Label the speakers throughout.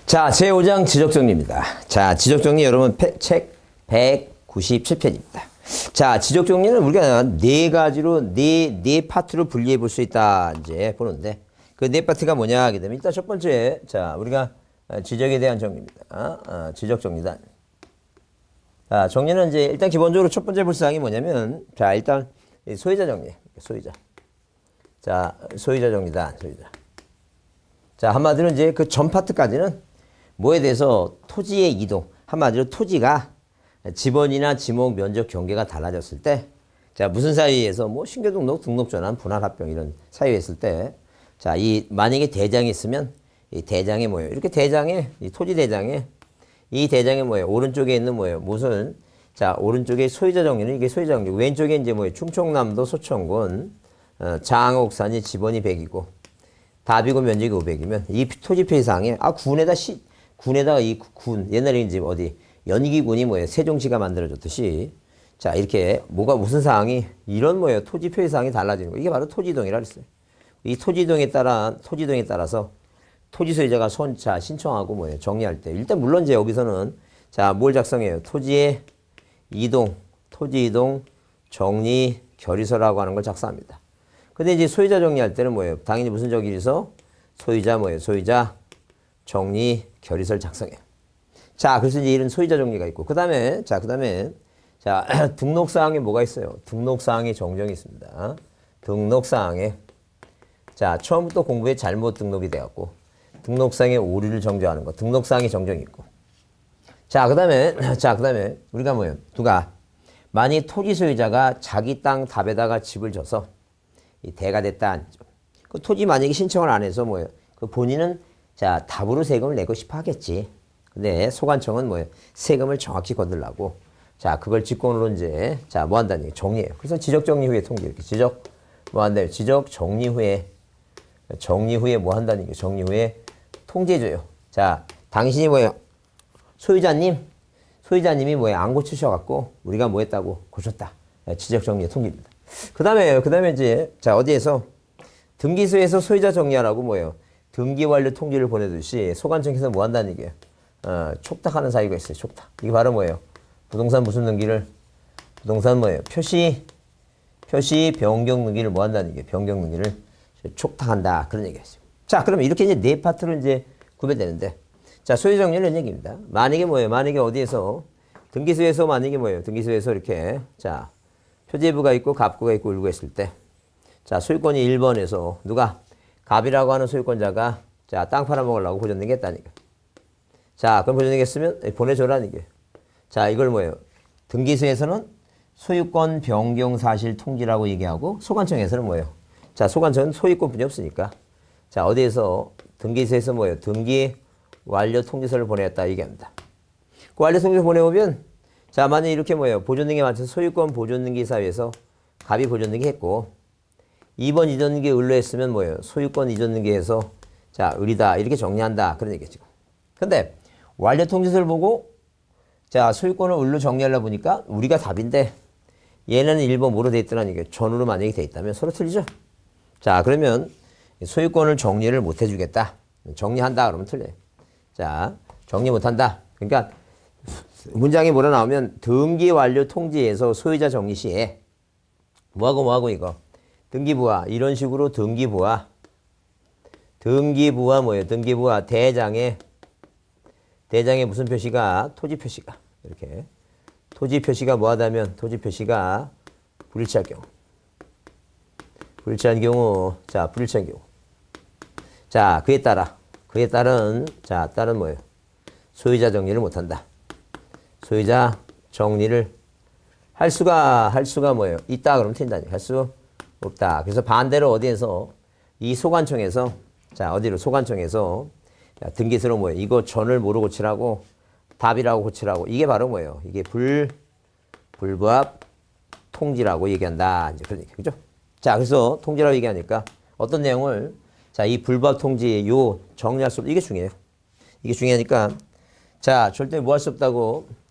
Speaker 1: 자, 제5장 지적정리입니다. 자, 지적정리 여러분 책 197편입니다. 자, 지적정리는 우리가 네 가지로 네 파트로 분리해 볼 수 있다 이제 보는데 그 네 파트가 뭐냐 하게 되면 일단 첫 번째 자, 우리가 지적에 대한 정리입니다. 지적 정리단. 자, 정리는 이제 일단 기본적으로 첫 번째 볼 사항이 뭐냐면 자, 일단 소유자 정리. 소유자. 자, 소유자 정리단. 소유자. 자, 한마디로 이제 그 전 파트까지는 뭐에 대해서 토지의 이동. 한마디로 토지가 지번이나 지목, 면적, 경계가 달라졌을 때, 자, 무슨 사유에서 뭐 신규등록, 등록전환, 분할합병 이런 사유했을 때, 자, 만약에 대장이 있으면 이 대장에 뭐예요? 이렇게 대장에, 이 토지 대장에, 이 대장에 뭐예요? 오른쪽에 있는 뭐예요? 무슨, 자, 오른쪽에 소유자 정리는 이게 소유자 정리. 왼쪽에 이제 뭐예요? 충청남도 소천군, 장옥산이 지번이 100이고, 답이고 면적이 500이면 이 토지 표시사항에 군에다가 이 군 옛날에 이제 어디 연기군이 뭐예요 세종시가 만들어줬듯이 자 이렇게 뭐가 무슨 사항이 이런 뭐예요 토지 표시사항이 달라지는 거 이게 바로 토지이동이라 그랬어요. 이 토지이동에 따라서 토지 소유자가 신청하고 뭐예요 정리할 때 일단 물론 이제 여기서는 자 뭘 작성해요 토지의 이동 토지 이동 정리 결의서라고 하는 걸 작성합니다. 근데 이제 소유자 정리할 때는 뭐예요? 당연히 무슨 정리서? 소유자 뭐예요? 소유자 정리 결의서를 작성해요. 자, 그래서 이제 이런 소유자 정리가 있고, 그 다음에, 자, 등록사항에 뭐가 있어요? 등록사항에 정정이 있습니다. 등록사항에, 자, 처음부터 공부에 잘못 등록이 돼갖고, 등록사항에 오류를 정정하는 거, 등록사항에 정정이 있고. 자, 그 다음에, 우리가 뭐예요? 만약 토지 소유자가 자기 땅 답에다가 집을 져서, 이 대가 됐다. 그 토지 만약에 신청을 안 해서 뭐예요? 그 본인은 자 답으로 세금을 내고 싶어 하겠지. 근데 소관청은 뭐예요? 세금을 정확히 거둘라고. 자 그걸 직권으로 이제 자 뭐 한다는 얘기 정리해요. 그래서 지적 정리 후에 통지 이렇게 지적 뭐 한다요? 지적 정리 후에 뭐 한다는 얘기 정리 후에 통지해줘요. 자 당신이 뭐예요? 소유자님이 뭐예요? 안 고치셔갖고 우리가 뭐 했다고 고쳤다. 지적 정리에 통지입니다. 그 다음에 이제, 자, 어디에서? 등기소에서 소유자 정리하라고 뭐예요? 등기 완료 통지를 보내듯이 소관청에서 뭐 한다는 얘기예요? 촉탁하는 사유가 있어요, 촉탁. 이게 바로 뭐예요? 부동산 무슨 등기를? 부동산 뭐예요? 표시 변경 등기를 뭐 한다는 얘기예요? 변경 등기를 촉탁한다. 그런 얘기였어요. 자, 그러면 이렇게 이제 네 파트로 이제 구별되는데. 자, 소유자 정리는 이런 얘기입니다. 만약에 뭐예요? 만약에 어디에서? 등기소에서 만약에 뭐예요? 등기소에서 이렇게, 자, 표제부가 있고 갑구가 있고 을구가 있을 때 자 소유권이 1번에서 누가 갑이라고 하는 소유권자가 자 땅 팔아먹으려고 보존등기했다니까. 자 그럼 보존등기했으면 보내줘라는 게. 자 이걸 뭐예요? 등기소에서는 소유권 변경 사실 통지라고 얘기하고 소관청에서는 뭐예요? 자 소관청은 소유권뿐이 없으니까 자 어디에서 등기소에서 뭐예요? 등기 완료 통지서를 보냈다 얘기합니다. 그 완료 통지서 보내오면 자, 만약에 이렇게 뭐예요? 보존등기에 맞춰서 소유권 보존등기 사유에서 갑이 보존등기 했고 2번 이전등기 을로 했으면 뭐예요? 소유권 이전등기에서 자, 을이다. 이렇게 정리한다. 그런 얘기죠. 근데 완료 통지서를 보고 자, 소유권을 을로 정리하려고 보니까 우리가 답인데 얘는 1번 뭐로 돼 있더라는 얘기예요. 전으로 만약에 돼 있다면 서로 틀리죠? 자, 그러면 소유권을 정리를 못 해주겠다. 정리한다. 그러면 틀려요. 자, 정리 못한다. 그러니까 문장이 뭐라 나오면 등기 완료 통지에서 소유자 정리 시에 뭐하고 이거 등기부와 이런 식으로 등기부와 뭐예요? 등기부와 대장에 무슨 표시가 토지 표시가 이렇게 토지 표시가 뭐하다면 토지 표시가 불일치할 경우 불일치한 경우 자 그에 따른 뭐예요? 소유자 정리를 못한다. 소유자 정리를 할 수가 뭐예요? 있다 그러면 틀린다니. 할 수 없다. 그래서 반대로 어디에서 이 소관청에서 자 어디로 소관청에서 자, 등기소로 뭐예요? 이거 전을 뭐로 고치라고 답이라고 고치라고 이게 바로 뭐예요? 이게 불부합 통지라고 얘기한다. 이제 그런 얘기 그죠? 자 그래서 통지라고 얘기하니까 어떤 내용을 자 이 불부합 통지 요 정리할 수 없다. 이게 중요해요. 이게 중요하니까 자 절대 뭐 할 수 없다고.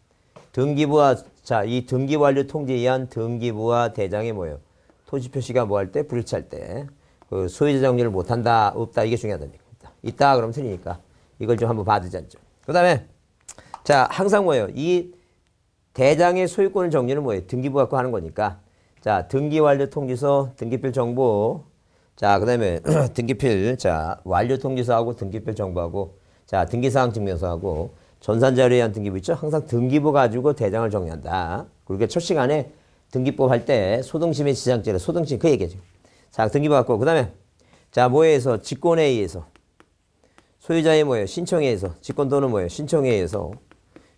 Speaker 1: 등기부와 자 이 등기 완료 통지에 의한 등기부와 대장이 뭐예요? 토지 표시가 뭐 할 때 불일치할 때 그 소유자 정리를 못한다 없다 이게 중요하다니까. 있다 그러면 틀리니까 이걸 좀 한번 봐두자죠. 그 다음에 자 항상 뭐예요? 이 대장의 소유권을 정리는 뭐예요? 등기부 갖고 하는 거니까 자 등기완료 통지서, 등기필 정보 자 그 다음에 등기필 자 완료 통지서하고 등기필 정보하고 자 등기사항 증명서하고 전산자료에 의한 등기부 있죠? 항상 등기부 가지고 대장을 정리한다. 그리고 첫 시간에 등기법 할 때 소등심의 지장죄를 소등심 그 얘기죠. 자 등기부 갖고 그 다음에 자 뭐에 의해서 직권에 의해서 소유자의 뭐예요? 신청에 의해서 직권 또는 뭐예요? 신청에 의해서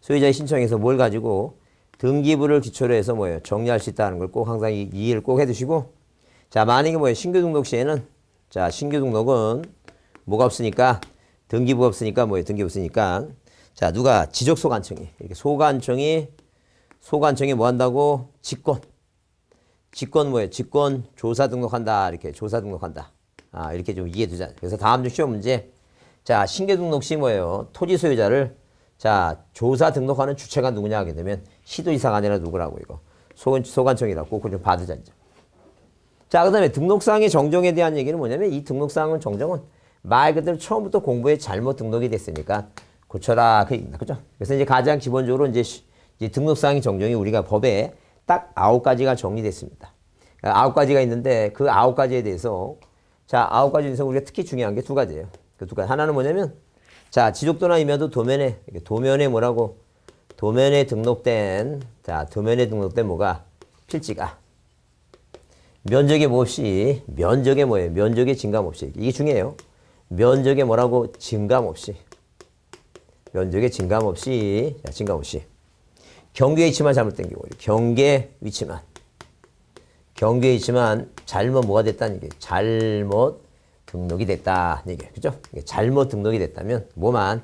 Speaker 1: 소유자의 신청에서 뭘 가지고 등기부를 기초로 해서 뭐예요? 정리할 수 있다는 걸 꼭 항상 이해를 꼭 해두시고 자 만약에 뭐예요? 신규 등록 시에는 자 신규 등록은 뭐가 없으니까 등기부가 없으니까 뭐예요? 등기부 없으니까 자 누가 지적 소관청이 이렇게 소관청이 뭐 한다고? 직권 뭐예요? 직권 조사 등록한다. 이렇게 조사 등록한다. 아 이렇게 좀 이해해 두자. 그래서 다음 중 시험 문제 자 신규 등록 시 뭐예요? 토지 소유자를 자 조사 등록하는 주체가 누구냐 하게 되면 시도지사가 아니라 누구라고 이거 소관청이라고 그걸 좀 봐두자. 자 그다음에 등록사항의 정정에 대한 얘기는 뭐냐면 이 등록사항은 정정은 말 그대로 처음부터 공부에 잘못 등록이 됐으니까 고쳐라 그 얘기입니다. 그죠? 그래서 이제 가장 기본적으로 이제 등록사항의 정정이 우리가 법에 딱 9가지가 정리됐습니다. 9가지가 있는데 그 9가지에 대해서 자 9가지 중에서 우리가 특히 중요한 게 2가지예요. 그 2가지 하나는 뭐냐면 자 지적도나 임야도 도면에 뭐라고 도면에 등록된 뭐가 필지가 면적에 뭐 없이 면적에 뭐예요? 면적에 증감 없이 이게 중요해요. 면적에 뭐라고 증감 없이 면적에 증감 없이 자, 증감 없이 경계 위치만 잘못된 경우 경계 위치만 잘못 뭐가 됐다는 얘기 잘못 등록이 됐다 이게 그죠? 잘못 등록이 됐다면 뭐만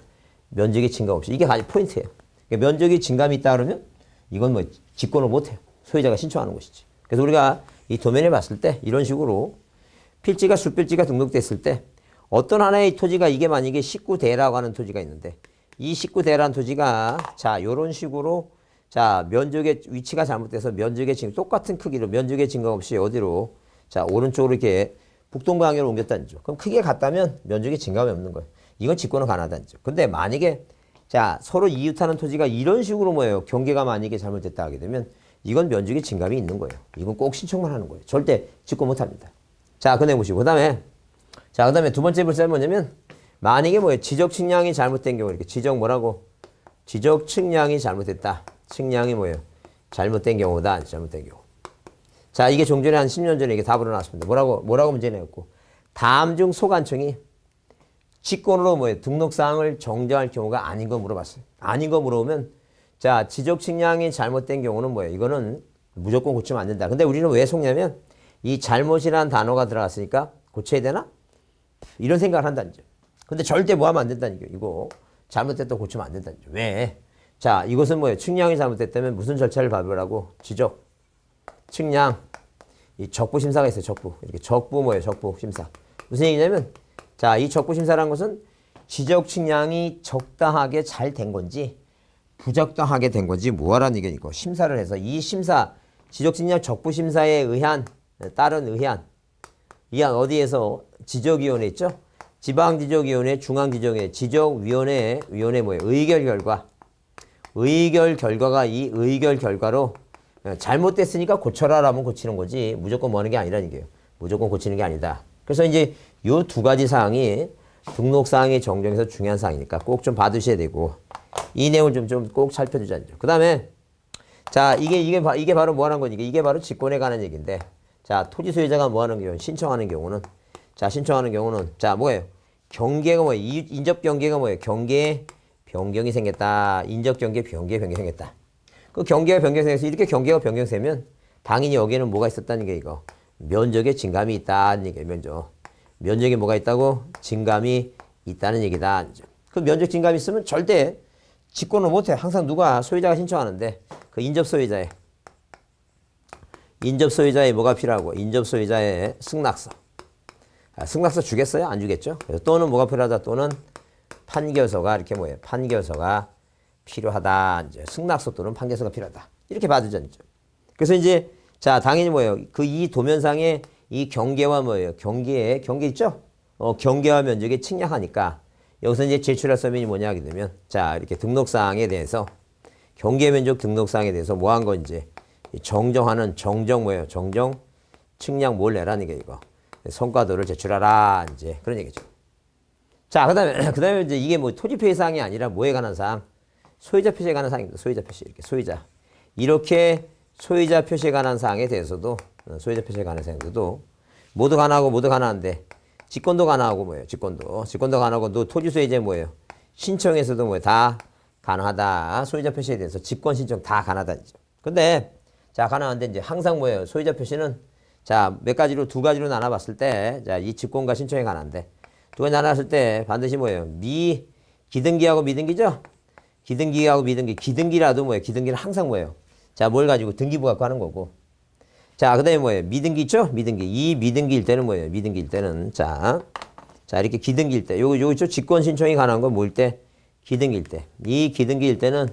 Speaker 1: 면적의 증감 없이 이게 가장 포인트예요. 그러니까 면적의 증감이 있다 그러면 이건 뭐 직권을 못해요. 소유자가 신청하는 것이지. 그래서 우리가 이 도면에 봤을 때 이런 식으로 필지가 숲필지가 등록됐을 때 어떤 하나의 토지가 이게 만약에 19대라고 하는 토지가 있는데 이 19대라는 토지가 자 요런 식으로 자 면적의 위치가 잘못돼서 면적의 증 똑같은 크기로 면적의 증감 없이 어디로 자 오른쪽으로 이렇게 북동방향으로 옮겼다는 죠. 그럼 크게 같다면 면적의 증감이 없는 거예요. 이건 직권은 가능하다는 죠. 근데 만약에 자 서로 이웃하는 토지가 이런 식으로 뭐예요? 경계가 만약에 잘못됐다 하게 되면 이건 면적의 증감이 있는 거예요. 이건 꼭 신청만 하는 거예요. 절대 직권 못 합니다. 자, 그 내용 보시고 그다음에 두 번째 불사는 뭐냐면 만약에 뭐예요? 지적 측량이 잘못된 경우 이렇게 지적 뭐라고? 지적 측량이 잘못됐다. 측량이 뭐예요? 잘못된 경우다. 잘못된 경우. 자, 이게 종전에 한 10년 전에 이게 답으로 나왔습니다. 뭐라고 문제 내었고 다음 중 소관청이 직권으로 뭐예요? 등록사항을 정정할 경우가 아닌 거 물어봤어요. 아닌 거 물어보면 자, 지적 측량이 잘못된 경우는 뭐예요? 이거는 무조건 고치면 안 된다. 근데 우리는 왜 속냐면 이 잘못이라는 단어가 들어갔으니까 고쳐야 되나? 이런 생각을 한다는 점. 근데 절대 뭐 하면 안 된다는 거. 이거 잘못됐다고 고치면 안 된다는 점. 왜? 자, 이것은 뭐예요? 측량이 잘못됐다면 무슨 절차를 밟으라고? 지적, 측량, 이 적부 심사가 있어요. 적부. 이렇게 적부 뭐예요? 적부 심사. 무슨 얘기냐면 자, 이 적부 심사라는 것은 지적 측량이 적당하게 잘 된 건지 부적당하게 된 건지 뭐하라는 얘기는 이거 심사를 해서 이 심사 지적측량 적부심사에 의한 따른 의한 어디에서 지적위원회 있죠? 지방지적위원회 중앙지적위원회 지적위원회 뭐예요? 의결 결과가 이 의결 결과로 잘못됐으니까 고쳐라라면 고치는 거지 무조건 뭐 하는 게 아니라는 얘기예요. 무조건 고치는 게 아니다. 그래서 이제 요 2가지 사항이 등록사항의 정정에서 중요한 사항이니까 꼭 좀 봐두셔야 되고 이 내용을 좀 꼭 살펴주자죠. 그 다음에 자 이게 바로 뭐 하는 거니까 이게 바로 직권에 관한 얘기인데 자 토지 소유자가 뭐 하는 경우 신청하는 경우는 자 뭐예요? 경계가 뭐예요? 인접 경계가 뭐예요? 경계 변경이 생겼다. 인접 경계 변경이 생겼다. 그 경계가 변경이 생겨서 이렇게 경계가 변경되면 당연히 여기에는 뭐가 있었다는 게 이거 면적에 증감이 있다는 얘기예요. 면적에 뭐가 있다고? 증감이 있다는 얘기다. 그 면적 증감이 있으면 절대 직권을 못해. 항상 누가 소유자가 신청하는데 그 인접 소유자의 뭐가 필요하고 인접 소유자의 승낙서. 승낙서 주겠어요? 안 주겠죠? 또는 뭐가 필요하다. 또는 판결서가 이렇게 뭐예요? 판결서가 필요하다. 이제 승낙서 또는 판결서가 필요하다. 이렇게 봐두죠. 그래서 이제 자 당연히 뭐예요? 그 이 도면상에 이 경계와 뭐예요? 경계 있죠? 경계와 면적에 측량하니까 여기서 이제 제출할 서면이 뭐냐 하게 되면 자 이렇게 등록사항에 대해서 경계면적 등록사항에 대해서 뭐 한 건지 정정하는 정정 뭐예요? 정정 측량 뭘 내라는 게 이거 성과도를 제출하라 이제 그런 얘기죠. 자 그다음에 이제 이게 뭐 토지 표시 사항이 아니라 뭐에 관한 사항? 소유자 표시에 관한 사항입니다. 소유자 표시 이렇게 소유자 이렇게 소유자 표시에 관한 사항에 대해서도 소유자 표시에 관한 사항도 모두 가능한데 직권도 가능하고 뭐예요? 직권도 가능하고 또 토지 소유자 뭐예요? 신청에서도 뭐예요? 다 가능하다. 소유자 표시에 대해서 직권 신청 다 가능하다. 근데 자 가능한데 이제 항상 뭐예요? 소유자 표시는 자 몇 가지로 두 가지로 나눠봤을 때 자 이 직권과 신청에 관한데 두 가지 나눠봤을 때 반드시 뭐예요? 기등기하고 미등기죠? 기등기하고 미등기 기등기라도 뭐예요? 기등기는 항상 뭐예요? 자 뭘 가지고 등기부 갖고 하는 거고 자 그다음에 뭐예요? 미등기 있죠? 미등기 이 미등기일 때는 뭐예요? 미등기일 때는 자 이렇게 기등기일 때 요거 있죠? 직권 신청이 가능한 건 뭐일 때? 기등기일 때. 이 기등기일 때는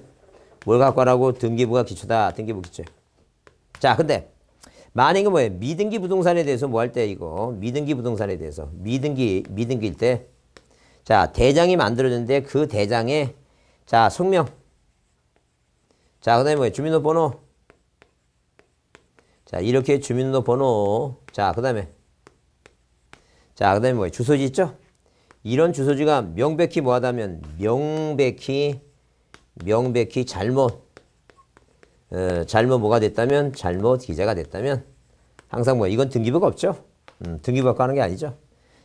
Speaker 1: 뭘 갖고 하라고? 등기부가 기초다. 등기부 기초. 자, 근데 만약에 뭐예요? 미등기 부동산에 대해서 뭐 할 때 이거 미등기 부동산에 대해서 미등기일 때 자, 대장이 만들어졌는데 그 대장에 자, 성명. 자, 그다음에 뭐예요? 주민등록번호. 자, 이렇게 주민등록번호. 자, 그다음에 뭐예요? 주소지 있죠? 이런 주소지가 명백히 뭐하다면 명백히 잘못 뭐가 됐다면 잘못 기재가 됐다면 항상 뭐 이건 등기부가 없죠. 등기부가 하는 게 아니죠.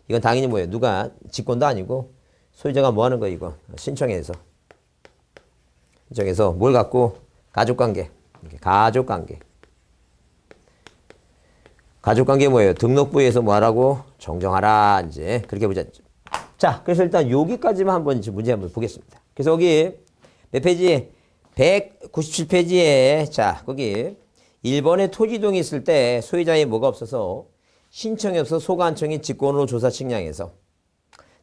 Speaker 1: 이건 당연히 뭐예요? 누가 직권도 아니고 소유자가 뭐 하는 거 이거 신청해서 뭘 갖고 가족관계 뭐예요? 등록부에서 뭐 하라고 정정하라 이제 그렇게 보자. 자, 그래서 일단 여기까지만 한번 문제 한번 보겠습니다. 그래서 여기 몇 페이지? 197페이지에 자, 거기 1번에 토지동이 있을 때 소유자에 뭐가 없어서 신청이 없어 소관청이 직권으로 조사 측량해서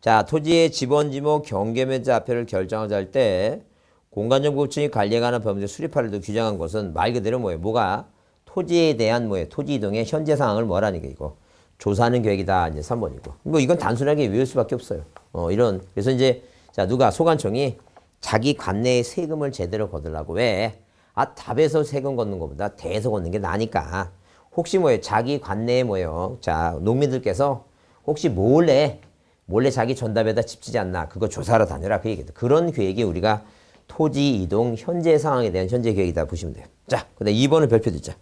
Speaker 1: 자, 토지의 지번지목 경계면적자표를 결정하자 할 때 공간정보청이 관리에 관한 법률 수립하를 규정한 것은 말 그대로 뭐예요? 뭐가 토지에 대한 뭐예요? 토지 이동의 현재 상황을 뭐라는 게 이거 조사하는 계획이다. 이제 3번이고. 뭐 이건 단순하게 외울 수밖에 없어요. 그래서 이제 자, 누가 소관청이 자기 관내에 세금을 제대로 거두려고 왜? 답에서 세금 걷는 것보다 대에서 걷는 게 나니까. 혹시 뭐예요? 자기 관내에 뭐예요? 자, 농민들께서 혹시 몰래 자기 전답에다 집지지 않나? 그거 조사하러 다녀라. 그 얘기다. 그런 계획이 우리가 토지 이동 현재 상황에 대한 현재 계획이다 보시면 돼요. 자, 근데 2번은 별표 듣자.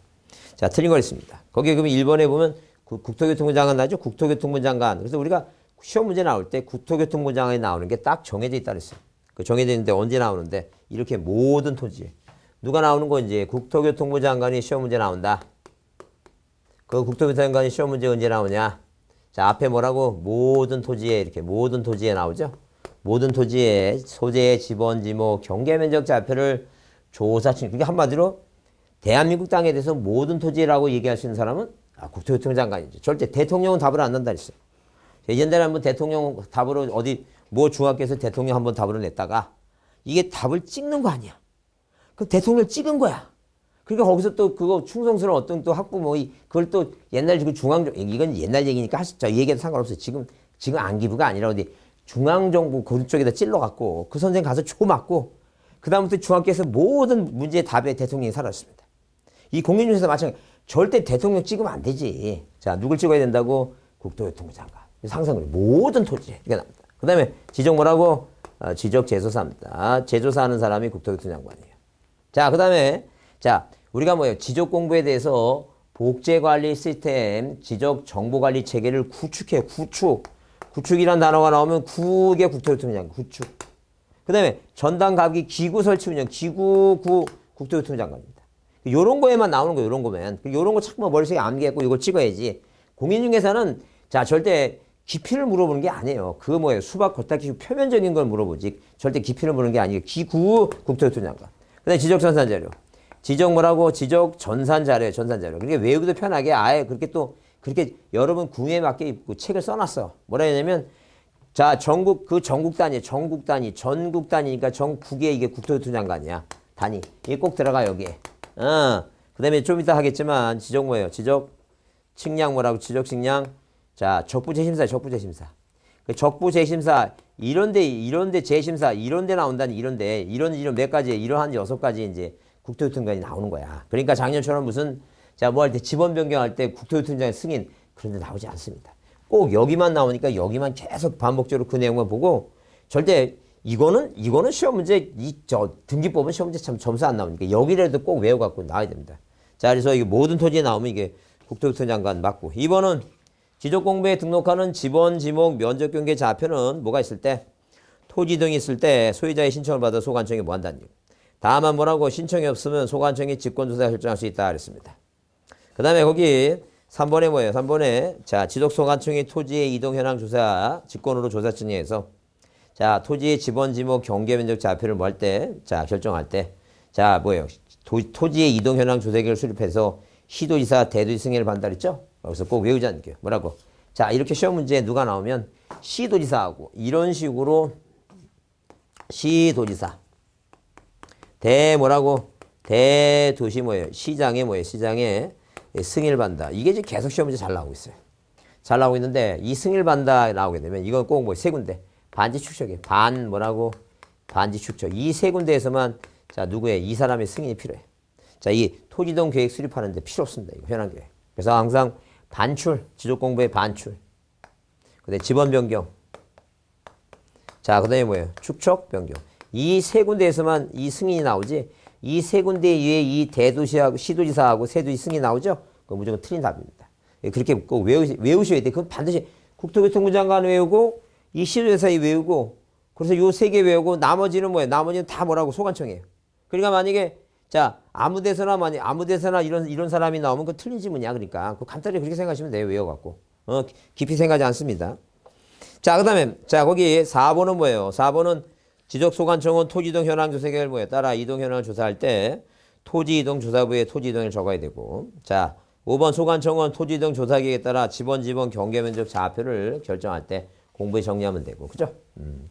Speaker 1: 자, 틀린 거 있습니다. 거기 그러면 1번에 보면 국토교통부 장관 나죠? 국토교통부 장관. 그래서 우리가 시험 문제 나올 때 국토교통부 장관이 나오는 게 딱 정해져 있다 그랬어요. 그 정해져 있는데 언제 나오는데 이렇게 모든 토지. 누가 나오는 거 이제 국토교통부 장관이 시험 문제 나온다. 그 국토교통부 장관이 시험 문제 언제 나오냐? 자, 앞에 뭐라고? 모든 토지에 이렇게 모든 토지에 나오죠? 모든 토지에 소재의 지번지목 경계면적자표를 조사층. 그게 한마디로 대한민국 땅에 대해서 모든 토지라고 얘기할 수 있는 사람은 국토교통부 장관이지. 절대 대통령은 답을 안 한다 했어요. 옛날에 한번 대통령 답으로 어디 중학교에서 대통령 한번 답으로 냈다가 이게 답을 찍는 거 아니야. 그럼 대통령 찍은 거야. 그러니까 거기서 또 그거 충성스러운 어떤 또 학부모 그걸 또 옛날 그 이건 옛날 얘기니까 하시죠. 이 얘기도 상관없어요. 지금 안기부가 아니라 어디 중앙정부 그쪽에다 찔러갖고 그 선생 가서 초 맞고 그다음부터 중학교에서 모든 문제의 답에 대통령이 사라졌습니다. 이 공인중개사 마찬가지. 절대 대통령 찍으면 안 되지. 자, 누굴 찍어야 된다고? 국토교통부 장관. 상상을 모든 토지 이게 나옵니다. 그 다음에 지적 뭐라고? 지적 제조사입니다. 제조사하는 사람이 국토교통부 장관이에요. 자, 그 다음에 자, 우리가 뭐예요? 지적 공부에 대해서 복제관리 시스템, 지적 정보관리 체계를 구축해요. 구축이란 단어가 나오면 구게 국토교통부 장관. 구축. 그 다음에 전담가기 기구 설치 운영, 국토교통부 장관입니다. 요런 거에만 나오는 거예요. 요런 거면. 요런 거 자꾸 머릿속에 암기했고 이걸 찍어야지. 공인중개사는 자, 절대 깊이를 물어보는 게 아니에요. 그거 뭐예요? 수박 겉핥기 표면적인 걸 물어보지. 절대 깊이를 물어보는 게 아니에요. 국토교통부 장관. 그 다음에 지적전산자료. 지적 뭐라고? 지적 전산자료예요. 전산자료. 그러니까 외우기도 편하게 아예 그렇게 여러분 구매에 맞게 입고 책을 써놨어. 뭐라 했냐면 자, 전국 단위니까 전국에 이게 국토교통부 장관이야. 단위. 이게 꼭 들어가 여기에. 그 다음에 좀 이따 하겠지만 지적 뭐예요? 지적 측량 뭐라고? 지적 측량. 자, 적부재심사. 그 적부재심사 이런데 재심사, 이런데 나온다니, 이런 몇 가지, 이러한 6가지 이제 국토교통관이 나오는 거야. 그러니까 작년처럼 무슨, 자, 뭐 할 때 지번 변경할 때 국토교통장 승인, 그런 데 나오지 않습니다. 꼭 여기만 나오니까 여기만 계속 반복적으로 그 내용만 보고, 절대 이거는 시험 문제, 등기법은 시험 문제 참 점수 안 나오니까 여기라도 꼭 외워갖고 나와야 됩니다. 자, 그래서 이게 모든 토지에 나오면 이게 국토교통장관 맞고. 2번은 지적공부에 등록하는 지번, 지목, 면적경계 좌표는 뭐가 있을 때? 토지 등이 있을 때 소유자의 신청을 받아 소관청이 뭐 한다는 얘기. 다만 뭐라고 신청이 없으면 소관청이 직권조사 결정할 수 있다 그랬습니다. 그 다음에 거기 3번에 뭐예요? 3번에 자 지적소관청이 토지의 이동 현황 조사 직권으로 조사 측량해서 자 토지의 지번, 지목, 경계 면적 좌표를 뭐 할 때? 자 결정할 때 자 뭐예요? 토지의 이동 현황 조사기를 수립해서 시도지사, 대도시 승인을 받는다 그랬죠? 그래서 꼭 외우자는 게 뭐라고? 자 이렇게 시험 문제에 누가 나오면 시도지사하고 이런 식으로 시도지사 대도시 뭐예요? 시장에 뭐예요? 시장에 승인을 받는다. 이게 지금 계속 시험 문제 잘 나오고 있어요. 잘 나오고 있는데 이 승인을 받는다 나오게 되면 이건 꼭 뭐 세 군데 반지 축적이에요. 반지 축적. 이 세 군데에서만 자 누구의 이 사람의 승인이 필요해. 자 이 토지동 계획 수립하는데 필요 없습니다. 이거 현황 계획. 그래서 항상 반출, 지적공부의 반출. 그다음에 지번 변경. 자, 그다음에 뭐예요? 축척 변경. 이 세 군데에서만 이 승인이 나오지. 이 세 군데 위에 이 대도시하고 시도지사하고 세도시 승인이 나오죠? 그건 무조건 틀린 답입니다. 그렇게 꼭 외우셔야 돼. 그건 반드시 국토교통부 장관 외우고 이 시도지사에 외우고 그래서 요 세 개 외우고 나머지는 뭐예요? 나머지는 다 뭐라고? 소관청이에요. 그러니까 만약에 자 아무 데서나 이런 사람이 나오면 그 틀린 지문이야. 그러니까 그 간단히 그렇게 생각하시면 돼요. 외워갖고 깊이 생각하지 않습니다. 자 그다음에 자 거기 4번은 뭐예요? 4번은 지적소관청은 토지이동 현황 조사 계획을 뭐에 따라 이동 현황을 조사할 때 토지이동 조사부에 토지이동을 적어야 되고 자 5번 소관청은 토지이동 조사 계획에 따라 지번 경계 면적 좌표를 결정할 때 공부에 정리하면 되고 그죠?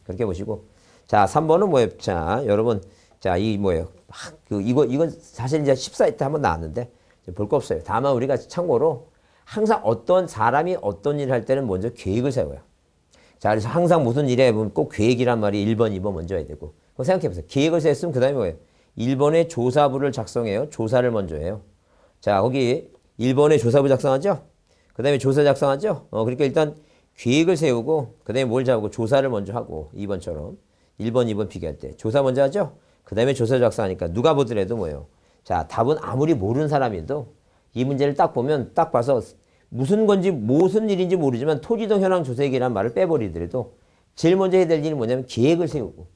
Speaker 1: 그렇게 보시고 자 3번은 뭐예요? 자 여러분 자 이 뭐예요? 이건 사실 이제 14회 때 한번 나왔는데 볼 거 없어요. 다만 우리가 참고로 항상 어떤 사람이 어떤 일을 할 때는 먼저 계획을 세워요. 자, 그래서 항상 무슨 일에 보면 꼭 계획이란 말이 1번, 2번 먼저 해야 되고. 그거 생각해보세요. 계획을 세웠으면 그 다음에 뭐예요? 1번에 조사부를 작성해요. 조사를 먼저 해요. 자, 거기 1번에 조사부 작성하죠? 그 다음에 조사 작성하죠? 그러니까 일단 계획을 세우고, 그 다음에 뭘 잡고 조사를 먼저 하고, 2번처럼. 1번, 2번 비교할 때. 조사 먼저 하죠? 그 다음에 조사 작성하니까 누가 보더라도 뭐예요? 자, 답은 아무리 모르는 사람이도 이 문제를 딱 보면 딱 봐서 무슨 일인지 모르지만 토지동 현황 조사기란 말을 빼버리더라도 제일 먼저 해야 될 일이 뭐냐면 계획을 세우고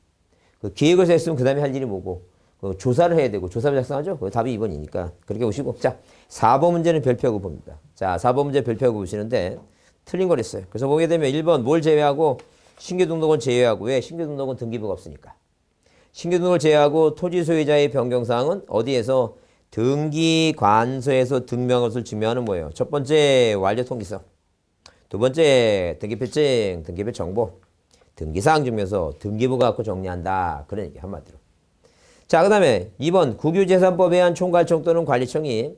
Speaker 1: 그 계획을 세웠으면 그 다음에 할 일이 뭐고 그 조사를 해야 되고 조사를 작성하죠. 그 답이 2번이니까 그렇게 보시고 자 4번 문제는 별표하고 봅니다. 자 4번 문제 별표하고 보시는데 틀린 걸 했어요. 그래서 보게 되면 1번 뭘 제외하고 신규 등록은 제외하고 왜? 신규 등록은 등기부가 없으니까 신규 등록을 제외하고 토지 소유자의 변경사항은 어디에서 등기관서에서 등명한 것을 증명하는 뭐예요? 첫 번째 완료 통지서, 두 번째 등기필증, 등기별 정보, 등기사항 증명서, 등기부가 갖고 정리한다. 그런 얘기 한마디로. 자, 그 다음에 2번 국유재산법에 의한 총괄청 또는 관리청이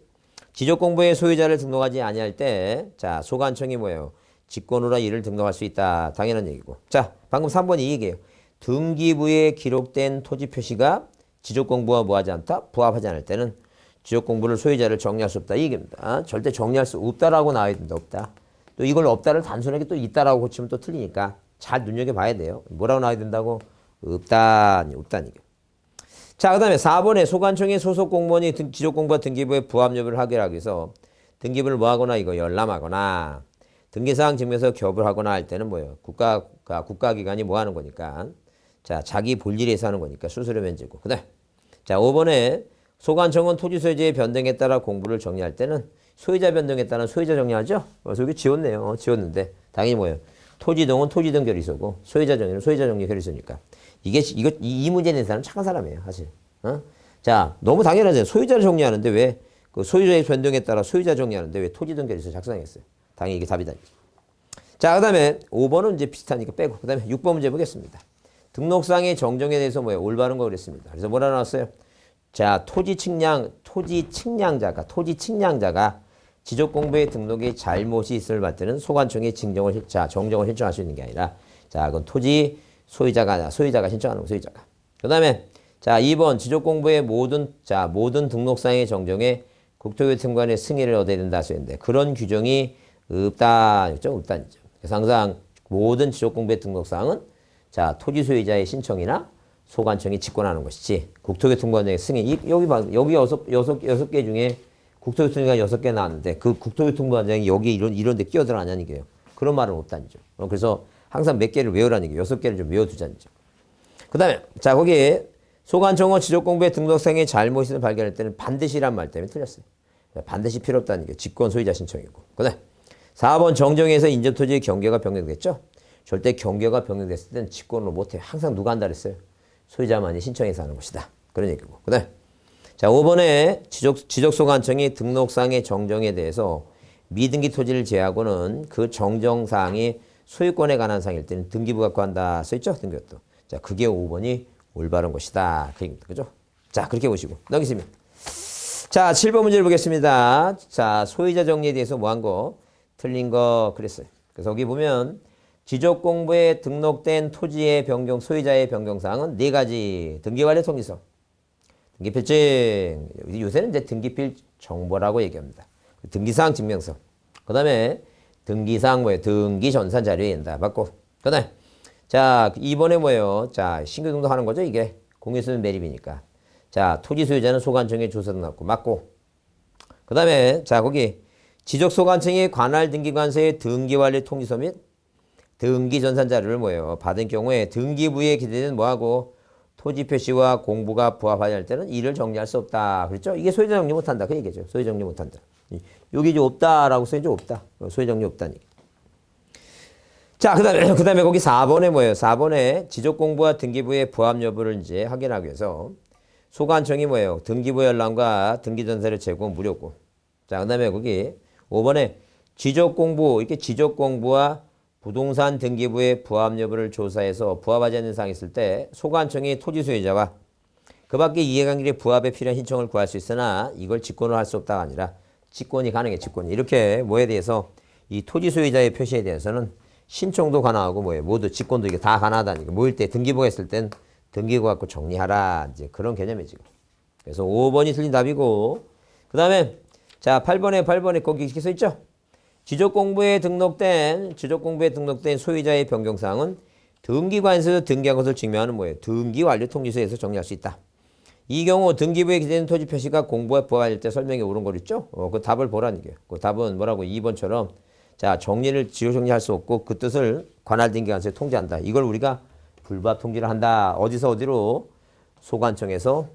Speaker 1: 지적공부의 소유자를 등록하지 아니할 때, 자 소관청이 뭐예요? 직권으로 이를 등록할 수 있다. 당연한 얘기고. 자, 방금 3번이 이 얘기예요. 등기부에 기록된 토지 표시가 지적공부와 뭐하지 않다? 부합하지 않을 때는 지적공부를 소유자를 정리할 수 없다. 이 얘기입니다. 절대 정리할 수 없다라고 나와야 된다. 없다. 또 이걸 없다를 단순하게 또 있다라고 고치면 또 틀리니까 잘 눈여겨봐야 돼요. 뭐라고 나와야 된다고? 없다는 얘기. 자, 그 다음에 4번에 소관청의 소속 공무원이 지적공부와 등기부의 부합 여부를 확인하기 위해서 등기부를 뭐하거나 이거 열람하거나 등기사항 증명서 교부를 하거나 할 때는 뭐예요? 국가기관이 뭐 하는 거니까 자 자기 볼 일에서 하는 거니까 수수료 면제고. 그 다음에 자 5번에 소관청은 토지 소유자의 변동에 따라 공부를 정리할 때는 소유자 변동에 따른 소유자 정리하죠? 그래서 여기 지웠네요. 지웠는데 당연히 뭐예요? 토지동은 토지동 결의소고 소유자 정리는 소유자 정리 결의소니까 이 문제에 낸 사람은 착한 사람이에요, 사실. 자 너무 당연하잖아요. 소유자를 정리하는데 왜 그 소유자의 변동에 따라 소유자 정리하는데 왜 토지동 결의소 작성했어요? 당연히 이게 답이다. 자 그다음에 5번은 이제 비슷하니까 빼고 그다음에 6번 문제 보겠습니다. 등록상의 정정에 대해서 뭐예요? 올바른 거 그랬습니다. 그래서 뭐라 나왔어요? 자, 토지 측량자가 지적공부에 등록에 잘못이 있을 때는 소관청이 정정을 신청할 수 있는 게 아니라 자, 그건 토지 소유자가 신청하는 거, 소유자가. 그 다음에, 자, 2번, 지적공부의 모든 등록상의 정정에 국토교통관의 승인을 얻어야 된다 하셨는데, 그런 규정이 없다죠, 없다니죠. 그래서 항상 모든 지적공부의 등록상은 자, 토지 소유자의 신청이나 소관청이 직권하는 것이지, 국토교통관의 승인, 여기 여섯 개 중에 국토교통관이 6개 나왔는데, 그 국토교통관장이 여기 이런 데 끼어들어가냐는 얘기예요. 그런 말은 없다니죠. 그래서 항상 몇 개를 외우라는 얘기예요. 6개를 좀 외워두자니죠. 그 다음에, 자, 거기에 소관청은 지적공부의 등록상의 잘못을 발견할 때는 반드시란 말 때문에 틀렸어요. 반드시 필요 없다는 게 직권 소유자 신청이고. 그 다음에 4번 정정에서 인접토지의 경계가 변경됐죠. 절대 경계가 변경됐을 때는 직권으로 못해요. 항상 누가 한다 그랬어요? 소유자만이 신청해서 하는 것이다. 그런 얘기고. 그 다음에 자, 5번에 지적소관청이 등록상의 정정에 대해서 미등기 토지를 제하고는 그 정정사항이 소유권에 관한 사항일 때는 등기부가 구한다 써있죠? 등기부도. 자, 그게 5번이 올바른 것이다. 그 얘기입니다. 그죠? 자, 그렇게 보시고 넘기시면. 자, 7번 문제를 보겠습니다. 자, 소유자 정리에 대해서 뭐 한 거? 틀린 거 그랬어요. 그래서 여기 보면 지적공부에 등록된 토지의 변경, 소유자의 변경사항은 4가지. 등기관리 통지서, 등기필증, 요새는 이제 등기필 정보라고 얘기합니다. 등기사항 증명서, 그 다음에 등기사항 뭐예요? 등기전산 자료에 된다. 맞고. 그 다음에 자, 이번에 뭐예요? 자, 신규 등록하는 거죠, 이게. 공유수는 매립이니까. 자, 토지 소유자는 소관청에 조사 등록하고 맞고. 그 다음에 자, 거기 지적소관청이 관할 등기관서의 등기관리 통지서 및 등기전산 자료를 뭐예요? 받은 경우에 등기부에 기재된 뭐하고 토지 표시와 공부가 부합하지 않을 때는 이를 정리할 수 없다. 그랬죠? 이게 소유자 정리 못한다. 그 얘기죠. 소유자 정리 못한다. 여기 이제 없다라고 써야죠. 없다. 소유자 정리 없다니. 자, 그 다음에 거기 4번에 뭐예요? 4번에 지적공부와 등기부의 부합 여부를 이제 확인하기 위해서 소관청이 뭐예요? 등기부 열람과 등기전산을 제공 무료고. 자, 그 다음에 거기 5번에 지적공부, 이렇게 지적공부와 부동산 등기부의 부합 여부를 조사해서 부합하지 않는 사항이 있을 때 소관청이 토지 소유자와 그 밖의 이해관계의 부합에 필요한 신청을 구할 수 있으나 이걸 직권으로 할 수 없다가 아니라 직권이 가능해, 직권이. 이렇게 뭐에 대해서 이 토지 소유자의 표시에 대해서는 신청도 가능하고 뭐예요? 모두 직권도 이게 다 가능하다니까. 모일 때 등기부가 있을 땐 등기부 갖고 정리하라. 이제 그런 개념이 지금. 그래서 5번이 틀린 답이고. 그 다음에 자, 8번에 거기 이렇게 써 있죠? 지적공부에 등록된 소유자의 변경사항은 등기관에서 등기한 것을 증명하는 뭐예요? 등기완료 통지서에서 정리할 수 있다. 이 경우 등기부에 기재된 토지 표시가 공부에 부합할 때 설명에 옳은 거 있죠? 그 답을 보라는 거예요. 그 답은 뭐라고? 2번처럼 자, 정리를 지적 정리할 수 없고 그 뜻을 관할 등기관서에 통지한다. 이걸 우리가 불부합 통지를 한다. 어디서 어디로? 소관청에서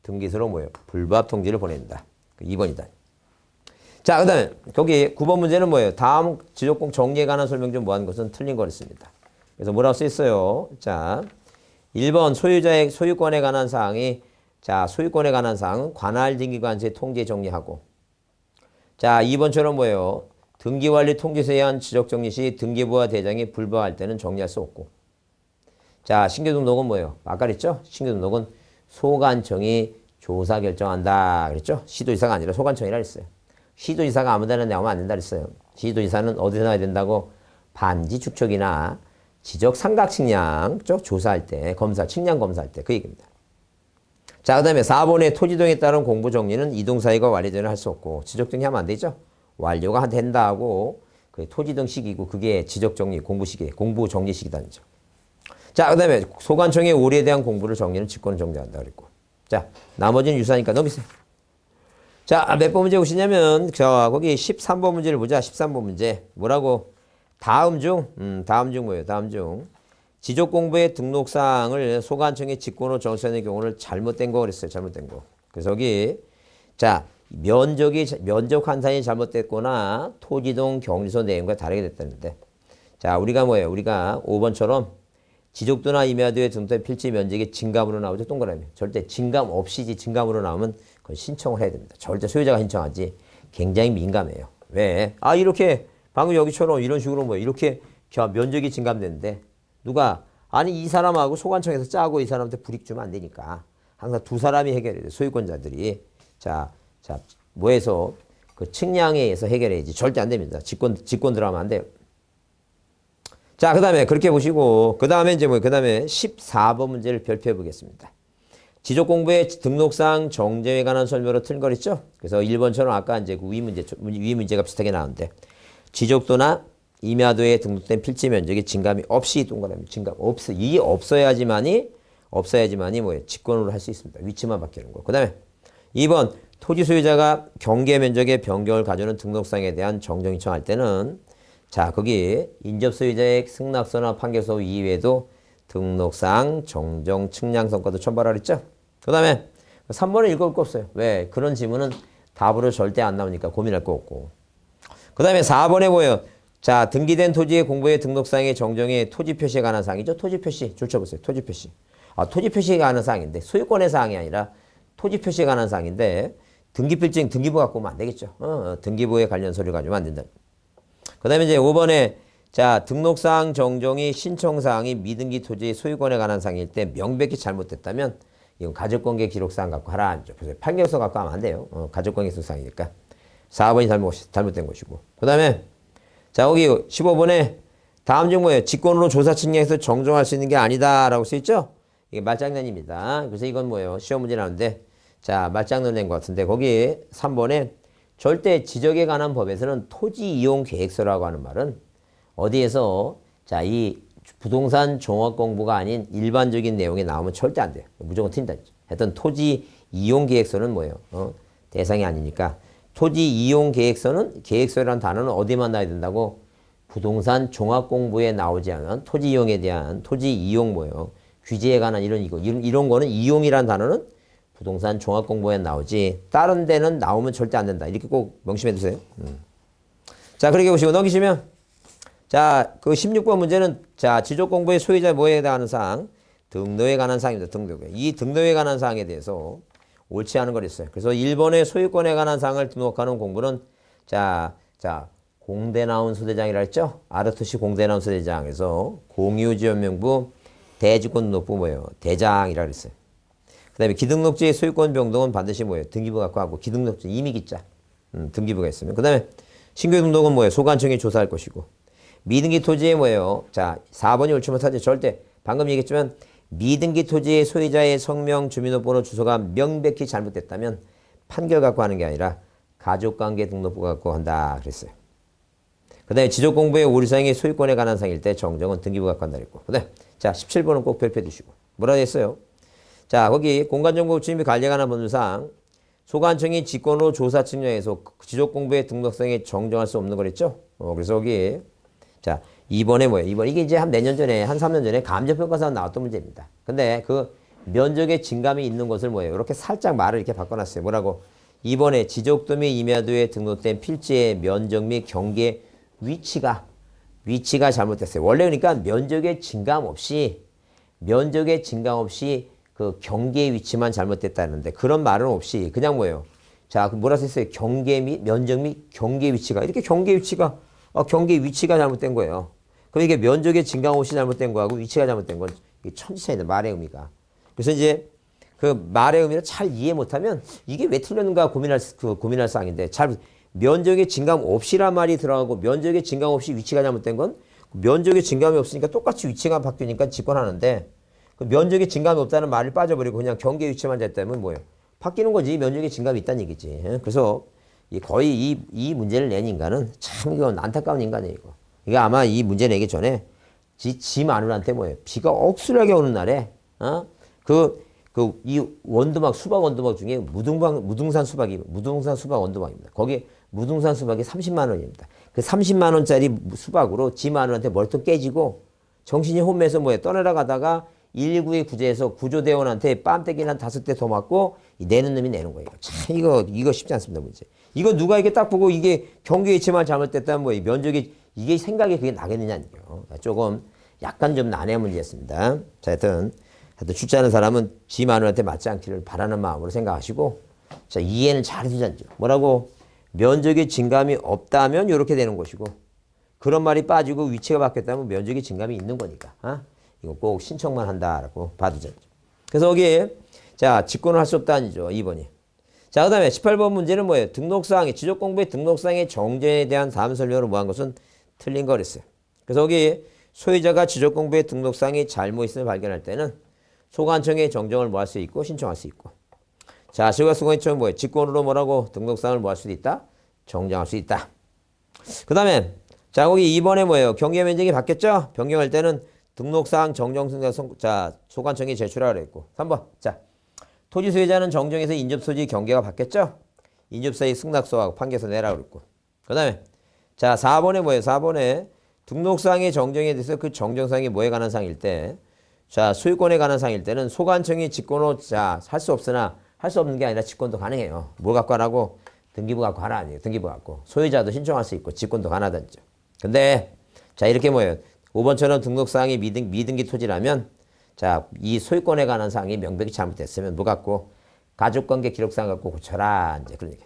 Speaker 1: 등기소로 뭐예요? 불부합 통지를 보낸다. 2번이다. 자, 그 다음에 거기 9번 문제는 뭐예요? 다음 지적공 정리에 관한 설명 중 뭐한 것은 틀린 거였습니다. 그래서 뭐라고 써있어요? 자, 1번 소유자의 소유권에 관한 사항이 자, 소유권에 관한 사항은 관할 등기관서에 통지에 정리하고 자, 2번처럼 뭐예요? 등기관리 통지서에 의한 지적정리 시 등기부와 대장이 불부합할 때는 정리할 수 없고 자, 신규등록은 뭐예요? 아까 그랬죠? 신규등록은 소관청이 조사 결정한다 그랬죠? 시도지사가 아니라 소관청이라 그랬어요. 시도지사가 아무데나 내오면 안 된다 그랬어요. 시도지사는 어디서 나야 된다고? 반지 축척이나 지적 삼각 측량 쪽 조사할 때, 측량 검사할 때 그 얘기입니다. 자, 그 다음에 4번의 토지동에 따른 공부 정리는 이동사유가 완료 전에 할 수 없고 지적 정리하면 안 되죠? 완료가 된다 하고 그 토지등 시기고 그게 지적 정리, 공부 시기, 공부 정리 시기단이죠. 자, 그 다음에 소관청의 오류에 대한 공부를 정리는 직권을 정리한다 그랬고. 자, 나머지는 유사하니까 넘기세요. 자, 몇 번 문제 보시냐면, 거기 13번 문제를 보자. 13번 문제. 뭐라고? 다음 중 뭐예요? 다음 중. 지적공부의 등록사항을 소관청의 직권으로 정수하는 경우를 잘못된 거 그랬어요. 잘못된 거. 그래서 여기, 자, 면적 환산이 잘못됐거나 토지동 경리서 내용과 다르게 됐다는데. 자, 우리가 뭐예요? 우리가 5번처럼 지적도나 임야도에 등록된 필지 면적이 증감으로 나오죠. 동그라미. 절대 증감 없이 증감으로 나오면 그건 신청을 해야 됩니다. 절대 소유자가 신청하지. 굉장히 민감해요. 왜? 아, 이렇게 방금 여기처럼 이런 식으로 뭐 이렇게 면적이 증감됐는데 누가 아니 이 사람하고 소관청에서 짜고 이 사람한테 불이익 주면 안 되니까 항상 두 사람이 해결해야 돼. 소유권자들이. 자, 뭐해서 그 측량에 의해서 해결해야지. 절대 안 됩니다. 직권 들어가면 안 돼요. 자, 그 다음에 그렇게 보시고, 그 다음에 이제 그 다음에 14번 문제를 별표해 보겠습니다. 지적공부의 등록상 정제에 관한 설명으로 틀린 거 있죠? 그래서 1번처럼 아까 이제 그 위 문제가 비슷하게 나오는데, 지적도나 임야도에 등록된 필지 면적이 증감이 없이 동그라미, 증감 없어. 이게 없어야지만이 뭐예요? 직권으로 할 수 있습니다. 위치만 바뀌는 거. 그 다음에 2번, 토지 소유자가 경계 면적의 변경을 가져오는 등록상에 대한 정정 요청할 때는 자, 거기 인접 소유자의 승낙서나 판결서 이외에도 등록상 정정 측량성과도 첨부하라 그랬죠? 그 다음에 3번은 읽어볼 거 없어요. 왜? 그런 질문은 답으로 절대 안 나오니까 고민할 거 없고. 그 다음에 4번에 뭐예요? 자, 등기된 토지의 공부의 등록상의 정정에 토지 표시에 관한 사항이죠. 토지 표시. 줄쳐보세요. 토지 표시. 토지 표시에 관한 사항인데 소유권의 사항이 아니라 토지 표시에 관한 사항인데 등기필증 등기부 갖고 오면 안 되겠죠. 등기부에 관련 서류 가지고 안 된다. 그 다음에 이제 5번에 자, 등록사항 정정이 신청사항이 미등기 토지의 소유권에 관한 사항일 때 명백히 잘못됐다면 이건 가족관계 기록사항 갖고 하라 앉죠. 그래서 판결서 갖고 하면 안 돼요. 가족관계 기록사항이니까. 4번이 잘못된 것이고. 그 다음에 자, 거기 15번에 다음 중 뭐예요? 직권으로 조사 측량해서 정정할 수 있는 게 아니다라고 써있죠? 이게 말장난입니다. 그래서 이건 뭐예요? 시험 문제 나오는데 자, 말장난 낸 것 같은데 거기 3번에 절대 지적에 관한 법에서는 토지 이용 계획서라고 하는 말은 어디에서 자, 이 부동산 종합 공부가 아닌 일반적인 내용이 나오면 절대 안 돼요. 무조건 튄다. 하여튼 토지 이용 계획서는 뭐예요? 대상이 아니니까 토지 이용 계획서는 계획서라는 단어는 어디만 나와야 된다고? 부동산 종합 공부에 나오지 않은 토지 이용에 대한 토지 이용 뭐예요? 규제에 관한 이런 거는 이용이라는 단어는 부동산 종합 공부에 나오지 다른 데는 나오면 절대 안 된다. 이렇게 꼭 명심해 두세요. 자, 그렇게 보시고 넘기시면 자, 그 16번 문제는 자, 지적 공부의 소유자 뭐에 해당하는 사항? 등록에 관한 사항입니다. 등록에. 이 등록에 관한 사항에 대해서 옳지 않은 걸 했어요. 그래서 1번의 소유권에 관한 사항을 등록하는 공부는 자, 공대 나온 소대장이라 했죠? 아르토시 공대 나온 소대장에서 공유지원명부 대지권 등록부 뭐예요? 대장이라 그랬어요. 그 다음에 기등록지의 소유권 변동은 반드시 뭐예요? 등기부 갖고 하고 기등록지 이미기자 등기부가 있으면 그 다음에 신규 등록은 뭐예요? 소관청이 조사할 것이고 미등기 토지에 뭐예요? 자, 4번이 옳지 못하지. 절대 방금 얘기했지만 미등기 토지의 소유자의 성명, 주민등록번호, 주소가 명백히 잘못됐다면 판결 갖고 하는 게 아니라 가족관계 등록부 갖고 한다 그랬어요. 그 다음에 지적공부의 오류사항이 소유권에 관한 사항일 때 정정은 등기부 갖고 한다 그랬고 그 다음에 자, 17번은 꼭 별표해 두시고 뭐라 했어요? 자, 거기 공간정보 주임이 관리에 관한 법률상 소관청이 직권으로 조사 측량해서 지적공부의 등록성에 정정할 수 없는 거랬죠? 그래서 거기 자, 2번에 뭐예요? 2번 이게 이제 한 몇 년 전에 한 3년 전에 감정평가사로 나왔던 문제입니다. 근데 그 면적의 증감이 있는 것을 뭐예요? 이렇게 살짝 말을 이렇게 바꿔놨어요. 뭐라고? 2번에 지적도 및 임야도에 등록된 필지의 면적 및 경계 위치가 잘못됐어요. 원래 그러니까 면적의 증감 없이 그 경계 위치만 잘못됐다는데 그런 말은 없이 그냥 뭐예요? 자, 뭐라 썼어요? 경계 및 면적 및 경계 위치가 이렇게 경계 위치가 잘못된 거예요. 그럼 이게 면적의 증감 없이 잘못된 거하고 위치가 잘못된 건 이게 천지차이다. 말의 의미가. 그래서 이제 그 말의 의미를 잘 이해 못하면 이게 왜 틀렸는가 고민할 사항인데 잘 면적의 증감 없이란 말이 들어가고 면적의 증감 없이 위치가 잘못된 건 면적의 증감이 없으니까 똑같이 위치가 바뀌니까 직권하는데 그 면적의 증감이 없다는 말을 빠져버리고 그냥 경계 위치만 잘했다면 뭐예요? 바뀌는 거지. 면적의 증감이 있다는 얘기지. 그래서 거의 이 문제를 낸 인간은 참 이건 안타까운 인간이에요. 이거. 이게 아마 이 문제 내기 전에 지 마누라한테 뭐예요? 비가 억수하게 오는 날에 이 원두막 수박 원두막 중에 무등산 수박 원두막입니다. 거기 무등산 수박이 30만 원입니다. 그 30만 원짜리 수박으로 지 마누라한테 멀뚱 깨지고 정신이 혼미해서 뭐예요? 떠나러 가다가 119에 구제해서 구조대원한테 빰때기를 한 5대 더 맞고 내는 놈이 내는 거예요. 참 이거 쉽지 않습니다. 문제. 이거 누가 이게 딱 보고 이게 경계 위치만 잘못됐다면 뭐예요? 면적이 이게 생각이 그게 나겠느냐는 조금 약간 좀 난해한 문제였습니다. 자, 하여튼 출제하는 사람은 지 마누라한테 맞지 않기를 바라는 마음으로 생각하시고 자, 이해는 잘 해주자죠. 뭐라고? 면적의 증감이 없다면 이렇게 되는 것이고 그런 말이 빠지고 위치가 바뀌었다면 면적의 증감이 있는 거니까. 이거 꼭 신청만 한다라고 봐두죠. 그래서 여기에 자, 직권을 할 수 없다 아니죠. 2번이. 자, 그 다음에 18번 문제는 뭐예요? 등록사항에 지적공부의 등록사항의 정제에 대한 다음 설명으로 뭐한 것은 틀린 거랬어요. 그래서 여기 소유자가 지적공부의 등록사항이 잘못 있음을 발견할 때는 소관청에 정정을 뭐 할 수 있고 신청할 수 있고. 자, 소관청은 뭐예요? 직권으로 뭐라고 등록사항을 뭐 할 수도 있다? 정정할 수 있다. 그 다음에 자, 거기 2번에 뭐예요? 경계 면적이 바뀌었죠? 변경할 때는 등록사항 정정승자 자, 소관청에 제출하라 그랬고. 3번. 자, 토지 소유자는 정정해서 인접소지 경계가 바뀌었죠? 인접사의 승낙서하고 판결서 내라 그랬고. 그 다음에 자, 4번에 뭐예요? 4번에 등록사항의 정정에 대해서 그 정정사항이 뭐에 관한 사항일 때, 자, 소유권에 관한 사항일 때는 소관청이 직권으로 자, 할 수 없으나 할 수 없는 게 아니라 직권도 가능해요. 뭘 갖고 하라고? 등기부 갖고 하라 아니에요. 등기부 갖고. 소유자도 신청할 수 있고 직권도 가능하다죠. 근데 자, 이렇게 뭐예요? 5번처럼 등록사항이 미등기 토지라면 자, 이 소유권에 관한 사항이 명백히 잘못됐으면 뭐 갖고? 가족관계 기록상 갖고 고쳐라. 이제 그런 얘기.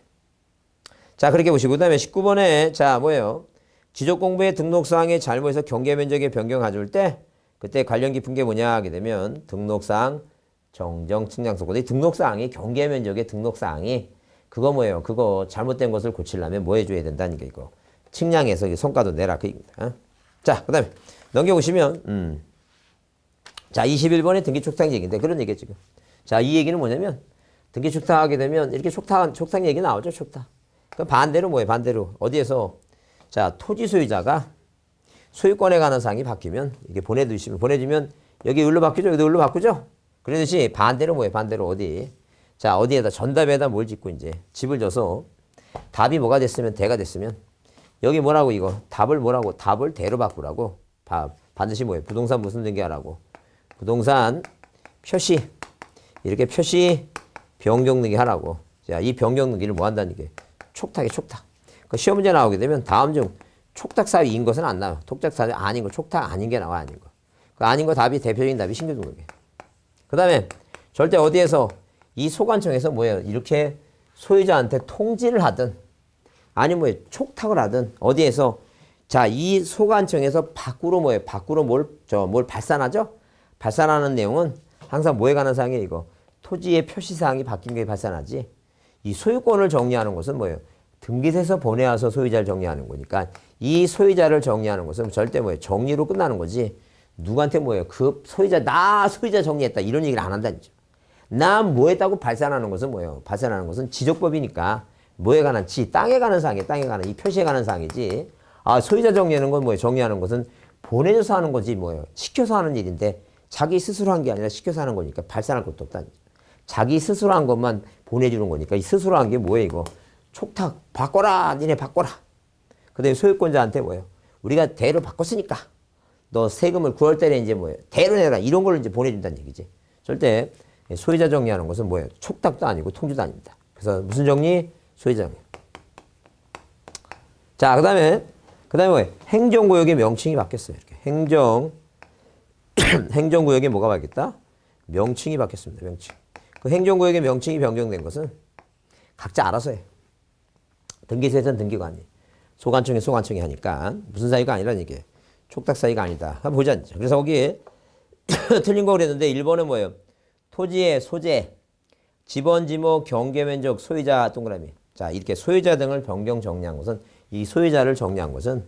Speaker 1: 자, 그렇게 보시고 그다음에 19번에 자, 뭐예요? 지적공부의 등록사항에 잘못해서 경계면적의 변경 가져올 때 그때 관련 깊은 게 뭐냐 하게 되면 등록사항 정정 측량서고 이 등록사항이 경계면적의 등록사항이 그거 뭐예요? 그거 잘못된 것을 고치려면 뭐 해줘야 된다는 게 이거. 측량해서 성과도 내라 그 얘기입니다. 어? 자, 그다음에 넘겨보시면 자, 21번에 등기 촉탁 얘기인데 그런 얘기예요 지금. 자, 이 얘기는 뭐냐면 등기 촉탁하게 되면 이렇게 촉탁 얘기 나오죠. 촉탁. 그럼 반대로 뭐예요? 반대로 어디에서 자, 토지 소유자가 소유권에 관한 사항이 바뀌면 이게 보내주면 여기 을로 바뀌죠? 여기도 을로 바꾸죠? 그러듯이 반대로 뭐예요? 반대로 어디? 자, 어디에다 전답에다 뭘 짓고 이제 집을 져서 답이 뭐가 됐으면 대가 됐으면 여기 뭐라고 이거 답을 뭐라고 답을 대로 바꾸라고 반드시 뭐예요? 부동산 무슨 등기하라고 부동산 표시 이렇게 표시 변경 등기 하라고. 자, 이 변경 등기를 뭐 한다는 게 촉탁이 촉탁. 그 시험 문제 나오게 되면 다음 중 촉탁 사유인 것은 안 나와요. 촉탁 사유 아닌 거, 촉탁 아닌 게 나와 아닌 거. 그 아닌 거 답이 대표적인 답이 신규 등록이에요. 그 다음에 절대 어디에서 이 소관청에서 뭐예요? 이렇게 소유자한테 통지를 하든 아니면 뭐예요? 촉탁을 하든 어디에서 자, 이 소관청에서 밖으로 뭐예요? 밖으로 뭘 발산하죠? 발산하는 내용은 항상 뭐에 관한 사항이에요? 이거 토지의 표시사항이 바뀐 게 발산하지. 이 소유권을 정리하는 것은 뭐예요? 등기소에서 보내와서 소유자를 정리하는 거니까 이 소유자를 정리하는 것은 절대 뭐예요? 정리로 끝나는 거지. 누구한테 뭐예요? 그 소유자 나 소유자 정리했다 이런 얘기를 안 한다는 거죠. 나 뭐 했다고 발산하는 것은 뭐예요? 발산하는 것은 지적법이니까 뭐에 관한 땅에 관한 사항이에요. 땅에 관한 이 표시에 관한 사항이지. 아, 소유자 정리하는 건 뭐예요? 정리하는 것은 보내줘서 하는 거지 뭐예요? 시켜서 하는 일인데 자기 스스로 한 게 아니라 시켜서 하는 거니까 발산할 것도 없다는 거죠. 자기 스스로 한 것만 보내주는 거니까 이 스스로 한 게 뭐예요 이거? 촉탁 바꿔라 니네 바꿔라. 그다음에 소유권자한테 뭐예요? 우리가 대로 바꿨으니까 너 세금을 9월 달에 이제 뭐예요? 대로 내라 이런 걸 이제 보내준다는 얘기지. 절대 소유자 정리하는 것은 뭐예요? 촉탁도 아니고 통지도 아닙니다. 그래서 무슨 정리? 소유자 정리. 자, 그다음에 뭐예요? 행정구역의 명칭이 바뀌었어요. 이렇게 행정구역에 뭐가 바뀌었다? 명칭이 바뀌었습니다. 명칭. 그 행정구역의 명칭이 변경된 것은 각자 알아서 해. 등기소에서는 등기관이, 소관청이 하니까 무슨 사유가 아니라는 얘기예요. 촉탁 사유가 아니다. 한번 보자. 그래서 거기에 틀린 거 그랬는데 1번은 뭐예요? 토지의 소재, 지번, 지목, 경계면적, 소유자 동그라미. 자, 이렇게 소유자 등을 변경 정리한 것은 이 소유자를 정리한 것은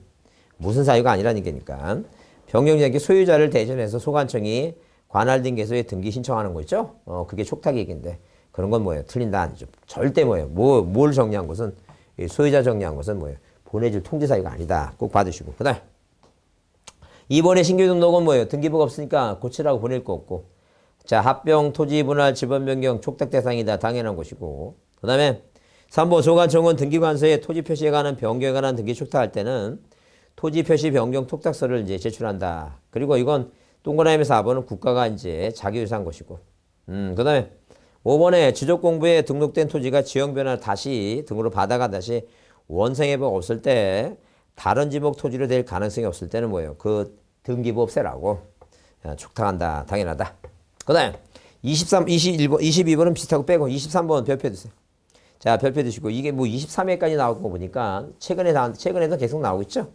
Speaker 1: 무슨 사유가 아니라는 얘기니까 변경 정리 소유자를 대신해서 소관청이 관할 등기소에 등기 신청하는 거 있죠? 그게 촉탁 얘기인데 그런 건 뭐예요? 틀린다 아니죠. 절대 뭐예요? 뭘 정리한 것은 이 소유자 정리한 것은 뭐예요? 보내줄 통지 사유가 아니다. 꼭 받으시고. 그다음 2번에 신규 등록은 뭐예요? 등기부가 없으니까 고치라고 보낼 거 없고. 자, 합병, 토지 분할, 지번 변경, 촉탁 대상이다. 당연한 것이고. 그 다음에 3번 소관청은 등기관서에 토지 표시에 관한 변경에 관한 등기 촉탁할 때는 토지 표시 변경 촉탁서를 이제 제출한다. 그리고 이건 동그라미 4번은 국가가 이제 자기유사한 것이고. 그 다음에 5번에 지적공부에 등록된 토지가 지형변화를 다시 등으로 받아가 다시 원생회복 없을 때 다른 지목 토지로 될 가능성이 없을 때는 뭐예요? 그 등기부 없애라고 촉탁한다. 당연하다. 그 다음에 22번은 비슷하고 빼고 23번 별표 주세요. 자, 별표 주시고 이게 뭐 23회까지 나올 거 보니까 최근에도 계속 나오고 있죠?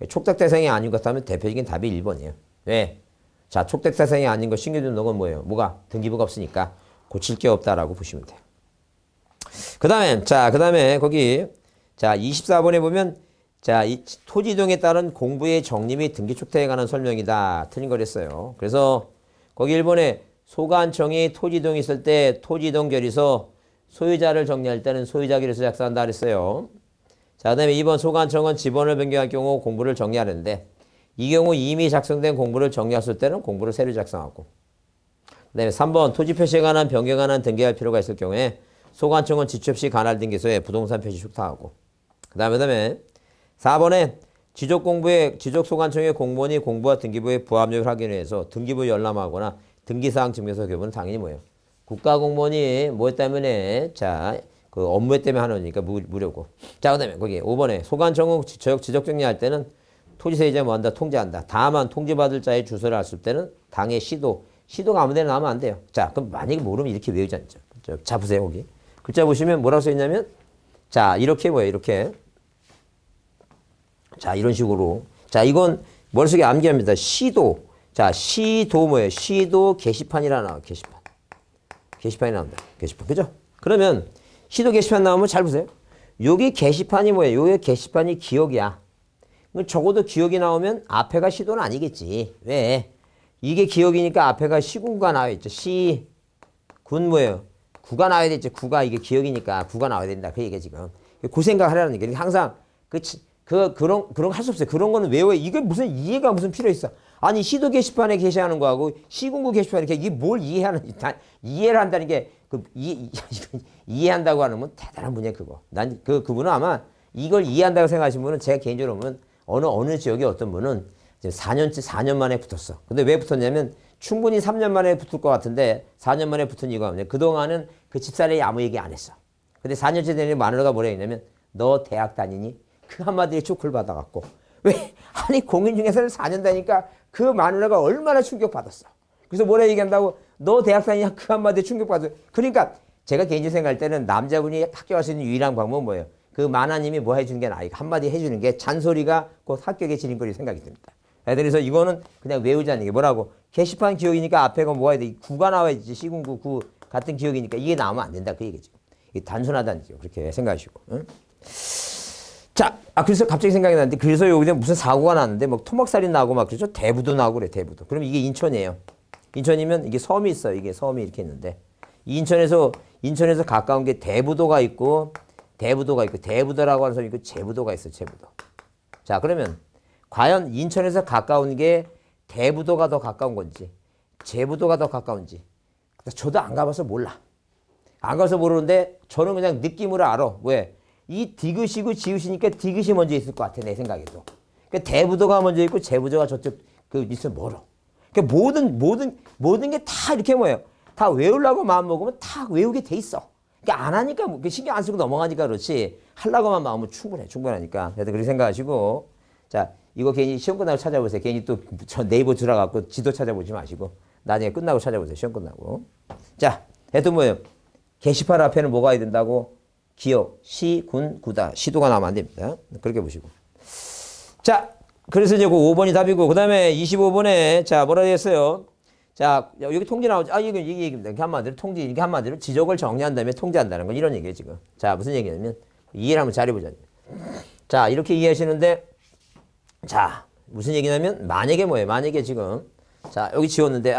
Speaker 1: 촉탁 대상이 아닌 것 하면 대표적인 답이 1번이에요. 왜? 자, 촉탁 대상이 아닌 거 신규 등록은 뭐예요? 뭐가? 등기부가 없으니까 고칠 게 없다라고 보시면 돼요. 그 다음에 거기, 자, 24번에 보면 자, 이 토지 이동에 따른 공부의 정리 및 등기 촉탁에 관한 설명이다. 틀린 거랬어요. 그래서 거기 일본에 소관청이 토지 이동이 있을 때 토지 이동 결의서 소유자를 정리할 때는 소유자 결의서 작성한다 그랬어요. 자, 그다음에 2번 소관청은 지번을 변경할 경우 공부를 정리하는데 이 경우 이미 작성된 공부를 정리했을 때는 공부를 새로 작성하고 그다음에 3번 토지 표시에 관한 변경에 관한 등기할 필요가 있을 경우에 소관청은 지체 없이 관할 등기소에 부동산 표시 촉탁하고 그다음에 4번에 지적 소관청의 공무원이 공부와 등기부의 부합력을 확인을 해서 등기부 열람하거나 등기사항 증명서 교부는 당연히 뭐예요? 국가공무원이 뭐 때문에 자, 그 업무 때문에 하는 거니까 무료고. 자, 그다음에 거기 5번에 소관청은 지적 정리할 때는 토지세이자 뭐 한다 통지한다. 다만 통지받을 자의 주소를 알수 때는 당의 시도가 아무 데나 나오면 안 돼요. 자, 그럼 만약에 모르면 이렇게 외우지 않죠. 자, 보세요, 거기. 글자 보시면 뭐라고 써 있냐면 자, 이렇게 뭐예요? 이렇게. 자, 이런 식으로. 자, 이건 머릿속에 암기합니다. 시도. 자, 시도 뭐예요? 시도 게시판이라 나와. 게시판. 게시판이 나온다. 게시판. 그죠? 그러면 시도 게시판 나오면 잘 보세요. 여기 게시판이 뭐예요? 여기 게시판이 기억이야. 적어도 기억이 나오면 앞에가 시도는 아니겠지. 왜? 이게 기억이니까 앞에가 시군구가 나와 있죠. 군 뭐예요? 구가 나와야 되지. 구가 이게 기억이니까 구가 나와야 된다. 그 얘기야 지금. 그 생각하라는 얘기야. 항상 그런 거 할 수 없어요. 그런 거는 외워야 이게 무슨 이해가 무슨 필요 있어. 아니 시도 게시판에 게시하는 거하고 시군구 게시판에 이게 뭘 이해를 한다는 게 이해한다고 하는 건 대단한 분이야 그거. 난 그분은 아마 이걸 이해한다고 생각하시는 분은 제가 개인적으로 보면 어느 지역에 어떤 분은 4년 만에 붙었어. 근데 왜 붙었냐면 충분히 3년 만에 붙을 것 같은데 4년 만에 붙은 이유가 뭐냐. 그동안은 그 집사람이 아무 얘기 안 했어. 근데 4년째 되는 마누라가 뭐라 했냐면 너 대학 다니니? 그 한마디에 쇼크를 받아갖고 왜? 아니 공인중개사를 4년 다니까 그 마누라가 얼마나 충격받았어. 그래서 뭐라 얘기한다고 너 대학 다니냐 그 한마디에 충격받았어. 그러니까 제가 개인적으로 생각할 때는 남자분이 합격할 수 있는 유일한 방법은 뭐예요? 그 마나님이 뭐 해주는 게 아니고 한마디 해주는 게 잔소리가 곧 합격의 지름거리 생각이 듭니다. 그래서 이거는 그냥 외우자는 게 뭐라고 게시판 기억이니까 앞에가 뭐가 돼? 구가 나와야지. 시군구 구 같은 기억이니까 이게 나오면 안 된다 그 얘기죠. 이게 단순하다는 얘기죠. 그렇게 생각하시고. 응? 자, 그래서 갑자기 생각이 났는데 그래서 여기서 무슨 사고가 났는데 막 토막살인 나고 막 그렇죠. 대부도 나고 그래 대부도. 그럼 이게 인천이에요. 인천이면 이게 섬이 있어요. 이게 섬이 이렇게 있는데 인천에서 가까운 게 대부도가 있고 대부도라고 하는 섬이 있고 제부도가 있어요. 제부도. 자, 그러면 과연 인천에서 가까운 게 대부도가 더 가까운 건지 제부도가 더 가까운지 저도 안 가봐서 몰라. 안 가서 모르는데 저는 그냥 느낌으로 알아. 왜? 이 디귿이고 지읒이니까 디귿이 먼저 있을 것 같아 내 생각에도. 그러니까 대부도가 먼저 있고 제부도가 저쪽 그 있으면 멀어. 그러니까 모든 게 다 이렇게 뭐예요? 다 외우려고 마음 먹으면 다 외우게 돼 있어. 그러니까 안 하니까 뭐 신경 안 쓰고 넘어가니까 그렇지. 하려고만 마음은 충분하니까. 그래서 그렇게 생각하시고 자 이거 괜히 시험 끝나고 찾아보세요. 괜히 또 저 네이버 들어가고 지도 찾아보지 마시고 나중에 끝나고 찾아보세요. 시험 끝나고. 자, 하여튼 뭐예요? 게시판 앞에는 뭐가 해야 된다고? 기억, 시, 군, 구다. 시도가 나오면 안 됩니다. 그렇게 보시고. 자, 그래서 이제 그 5번이 답이고, 그 다음에 25번에, 자, 뭐라 했어요? 자, 여기 통지 나오죠? 이게 얘기입니다. 이게 한마디로 통지, 이게 한마디로 지적을 정리한 다음에 통지한다는 건 이런 얘기예요, 지금. 자, 무슨 얘기냐면, 이해를 한번 잘해보자. 자, 이렇게 이해하시는데, 자, 무슨 얘기냐면, 만약에 뭐예요? 만약에 지금, 자, 여기 지웠는데,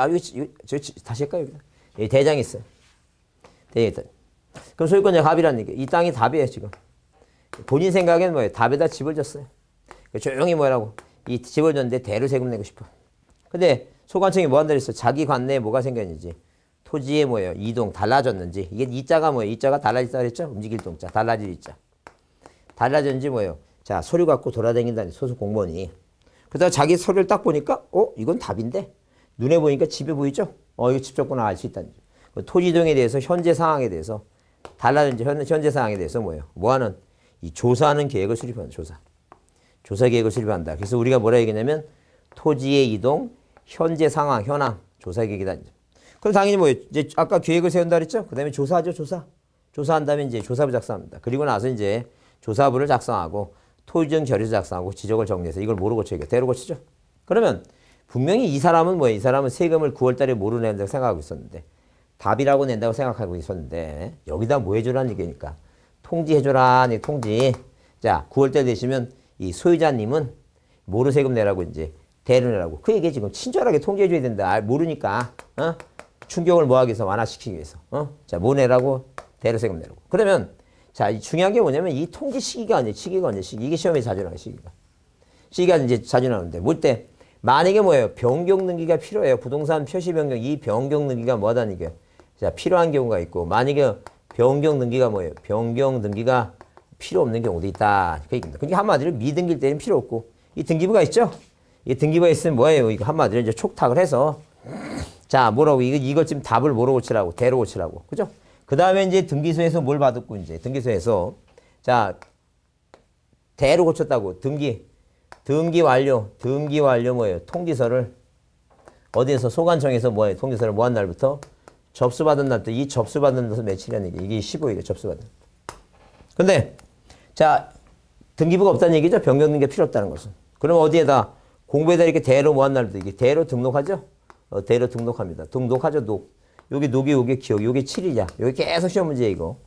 Speaker 1: 다시 할까요? 여기 대장이 있어요. 대장이 그럼 소유권자 합의라는 얘기. 이 땅이 답이에요, 지금. 본인 생각에는 뭐예요? 답에다 집을 졌어요. 조용히 뭐라고? 이 집을 졌는데 대로 세금 내고 싶어. 근데 소관청이 뭐 한다 그랬어? 자기 관내에 뭐가 생겼는지. 토지에 뭐예요? 이동, 달라졌는지. 이게 이자가 뭐예요? 이자가 달라졌다 그랬죠? 움직일 동자. 달라질 이자. 달라졌는지 뭐예요? 자, 서류 갖고 돌아다닌다는 소속 공무원이. 그러다가 자기 서류를 딱 보니까, 이건 답인데? 눈에 보니까 집에 보이죠? 이거 집 졌구나 알 수 있다는 거죠. 토지 이동에 대해서 현재 상황에 대해서 달라진 현재 상황에 대해서 뭐예요? 뭐하는 이 조사하는 계획을 수립하는 조사 계획을 수립한다. 그래서 우리가 뭐라 얘기냐면 토지의 이동, 현재 상황, 현황, 조사 계획이다. 그럼 당연히 뭐예요? 이제 아까 계획을 세운다 그랬죠? 그다음에 조사하죠, 조사한 다음에 이제 조사부 작성합니다. 그리고 나서 이제 조사부를 작성하고 토지정 결의서 작성하고 지적을 정리해서 이걸 뭐로 고쳐요? 대로 고치죠. 그러면 분명히 이 사람은 뭐예요? 이 사람은 세금을 9월달에 뭐로 낸다고 생각하고 있었는데. 답이라고 낸다고 생각하고 있었는데 여기다 뭐 해줘라는 얘기니까 통지해줘라 통지. 자 9월달 되시면 이 소유자님은 뭐로 세금 내라고 이제 대로 내라고. 그 얘기 지금 친절하게 통제해줘야 된다. 모르니까 충격을 뭐하기 위해서 완화시키기 위해서. 자, 뭐 내라고? 대로 세금 내라고. 그러면 자, 중요한 게 뭐냐면 이 통지 시기가 언제? 시기가 언제? 시기. 이게 시험에 자주 나와요. 시기가 이제 자주 나오는데 뭘 때? 만약에 뭐예요? 변경 등기가 필요해요. 부동산 표시 변경. 이 변경 등기가 뭐하다는 얘기예요? 자, 필요한 경우가 있고 만약에 변경 등기가 뭐예요? 변경 등기가 필요 없는 경우도 있다. 그 얘기입니다. 그러니까 한마디로 미등기일 때는 필요 없고 이 등기부가 있죠? 이 등기부가 있으면 뭐예요? 이거 한마디로 이제 촉탁을 해서 자, 뭐라고 이걸 지금 답을 뭐로 고치라고? 대로 고치라고. 그죠? 그 다음에 이제 등기소에서 뭘 받았고 이제 등기소에서 자, 대로 고쳤다고. 등기 완료 뭐예요? 통지서를 어디에서 소관청에서 뭐예요? 통지서를 뭐 한 날부터? 접수받은 날부터. 이 접수받은 날부터 며칠이라는 얘기. 이게 15일에 접수받은. 근데 자, 등기부가 없다는 얘기죠. 변경 등기가 필요 없다는 것은. 그럼 어디에다 공부에다 이렇게 대로 뭐 한 날부터 이게 대로 등록하죠? 대로 등록합니다. 등록하죠. 여기 요게 기억. 요게 7일이야. 여기 계속 시험 문제 이거.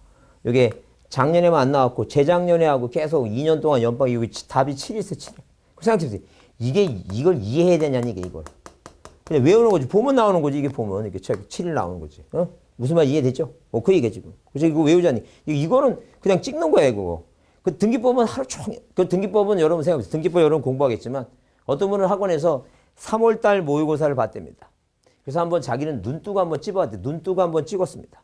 Speaker 1: 요게 작년에만 안 나왔고 재작년에 하고 계속 2년 동안 연방 여기 답이 7일세 7일. 그 생각해보세요. 이걸 이해해야 되냐니 이걸. 그냥 외우는 거지. 보면 나오는 거지. 이게 보면 이렇게 7일 나오는 거지. 무슨 말 이해되죠? 그 얘기야 지금. 그래서 이거 외우자니. 이거는 그냥 찍는 거야 이거. 그 등기법은 하루 종일. 그 등기법은 여러분 생각해보세요. 등기법 여러분 공부하겠지만 어떤 분은 학원에서 3월달 모의고사를 봤답니다. 그래서 한번 자기는 눈 뜨고 한번 찝어봤대. 눈 뜨고 한번 찍었습니다.